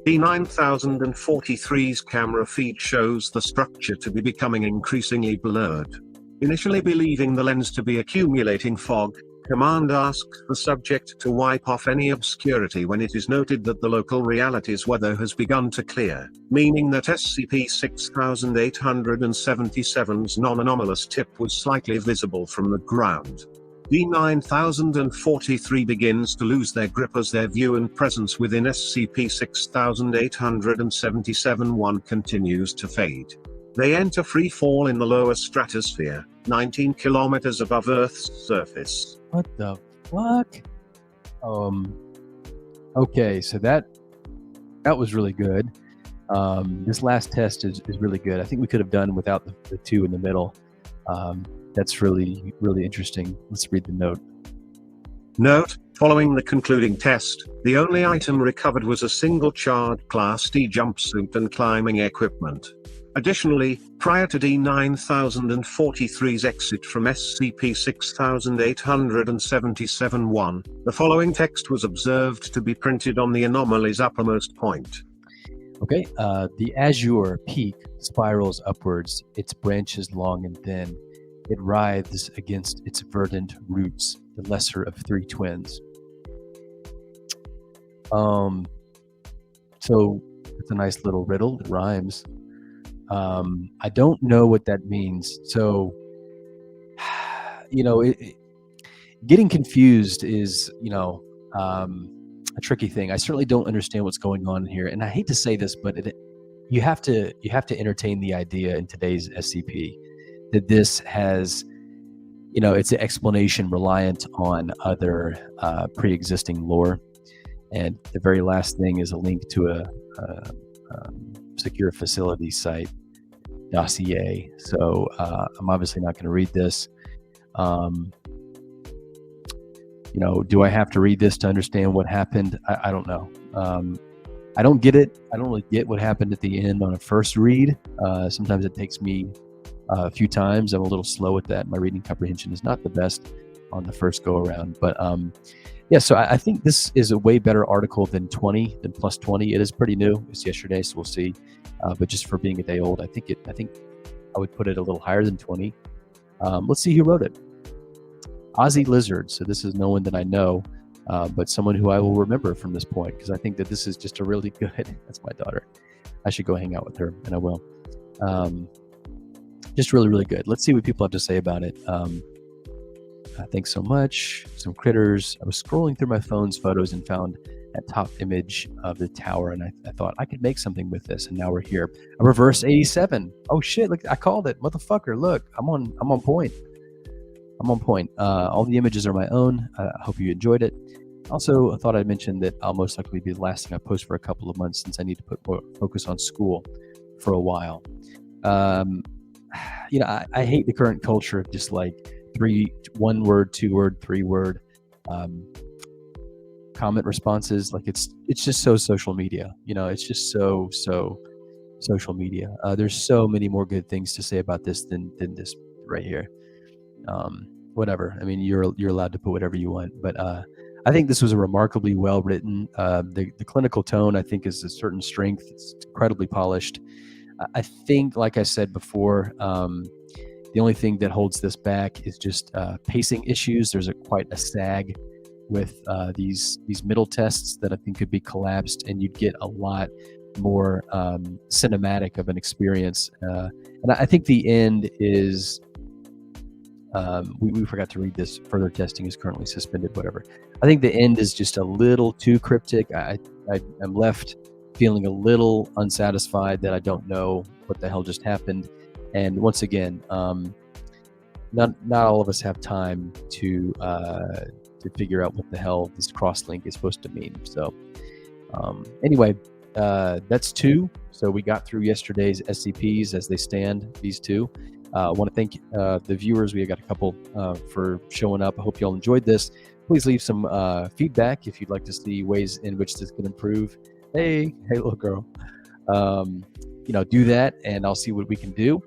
D9043's camera feed shows the structure to be becoming increasingly blurred. Initially believing the lens to be accumulating fog, Command asks the subject to wipe off any obscurity when it is noted that the local reality's weather has begun to clear, meaning that SCP-6877's non-anomalous tip was slightly visible from the ground. D9043 begins to lose their grip as their view and presence within SCP-6877-1 continues to fade. They enter free fall in the lower stratosphere, 19 kilometers above Earth's surface. What the fuck? Okay, so that was really good. This last test is really good. I think we could have done without the two in the middle. That's really, really interesting. Let's read the note. Note, following the concluding test, the only item recovered was a single charred Class D jumpsuit and climbing equipment. Additionally, prior to D9043's exit from SCP-6877-1, the following text was observed to be printed on the anomaly's uppermost point. Okay, the azure peak spirals upwards, its branches long and thin. It writhes against its verdant roots, the lesser of three twins. So it's a nice little riddle. It rhymes. I don't know what that means. So, getting confused is, a tricky thing. I certainly don't understand what's going on here, and I hate to say this, but you have to entertain the idea in today's SCP that this has, it's an explanation reliant on other pre-existing lore, and the very last thing is a link to a secure facility site dossier. So I'm obviously not going to read this. Do I have to read this to understand what happened? I don't know. I don't get it. I don't really get what happened at the end on a first read. Sometimes it takes me a few times. I'm a little slow with that. My reading comprehension is not the best on the first go around. But yeah, so I think this is a way better article than plus 20. It is pretty new. It's yesterday, so we'll see. But just for being a day old, I think I would put it a little higher than 20. Let's see who wrote it. Ozzy Lizard. So this is no one that I know, but someone who I will remember from this point, because I think that this is just a really good. That's my daughter. I should go hang out with her, and I will. Just really, really good. Let's see what people have to say about it. Thanks so much. Some critters. I was scrolling through my phone's photos and found that top image of the tower, and I thought I could make something with this, and now we're here. A reverse 87. Oh shit! Look, I called it, motherfucker. Look, I'm on point. I'm on point. All the images are my own. I hope you enjoyed it. Also, I thought I'd mention that I'll most likely be the last thing I post for a couple of months, since I need to put more focus on school for a while. I hate the current culture of just like 1 word, 2 word, 3 word comment responses. Like it's just so social media. It's just so social media. There's so many more good things to say about this than this right here. Whatever. I mean, you're allowed to put whatever you want, but I think this was a remarkably well written. The clinical tone, I think, is a certain strength. It's incredibly polished. I think, like I said before, the only thing that holds this back is just pacing issues. There's quite a sag with these middle tests that I think could be collapsed, and you'd get a lot more cinematic of an experience. And I think the end is, we forgot to read this. Further testing is currently suspended. Whatever. I think the end is just a little too cryptic. I'm left feeling a little unsatisfied that I don't know what the hell just happened. And once again, not all of us have time to figure out what the hell this crosslink is supposed to mean. So anyway, that's 2. So we got through yesterday's SCPs as they stand, these 2. I want to thank the viewers. We got a couple for showing up. I hope you all enjoyed this. Please leave some feedback if you'd like to see ways in which this can improve. Hey, little girl. Do that, and I'll see what we can do.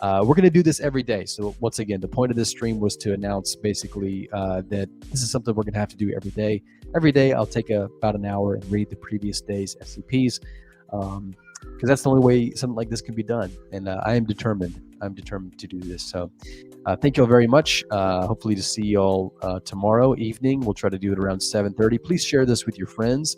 We're going to do this every day. So once again, the point of this stream was to announce basically that this is something we're going to have to do every day. Every day, I'll take about an hour and read the previous day's SCPs, because that's the only way something like this can be done. And I am determined. I'm determined to do this. So thank you all very much. Hopefully to see you all tomorrow evening. We'll try to do it around 7:30. Please share this with your friends.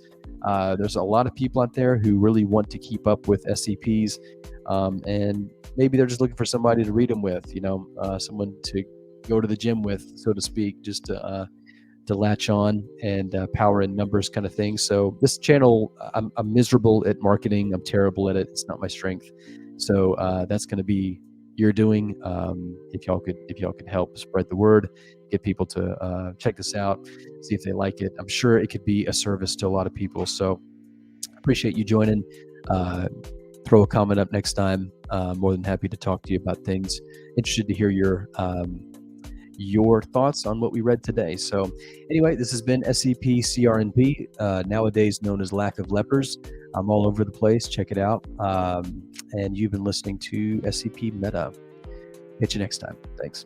There's a lot of people out there who really want to keep up with SCPs, and maybe they're just looking for somebody to read them with, someone to go to the gym with, so to speak, just to latch on and power in numbers kind of thing. So this channel, I'm miserable at marketing. I'm terrible at it. It's not my strength. So that's going to be your doing. If y'all could help spread the word, get people to check this out, see if they like it. I'm sure it could be a service to a lot of people. So appreciate you joining. Throw a comment up next time. More than happy to talk to you about things. Interested to hear your thoughts on what we read today. So anyway, this has been SCP-CRNP, nowadays known as Lack of Lepers. I'm all over the place. Check it out. And you've been listening to SCP Meta. Catch you next time. Thanks.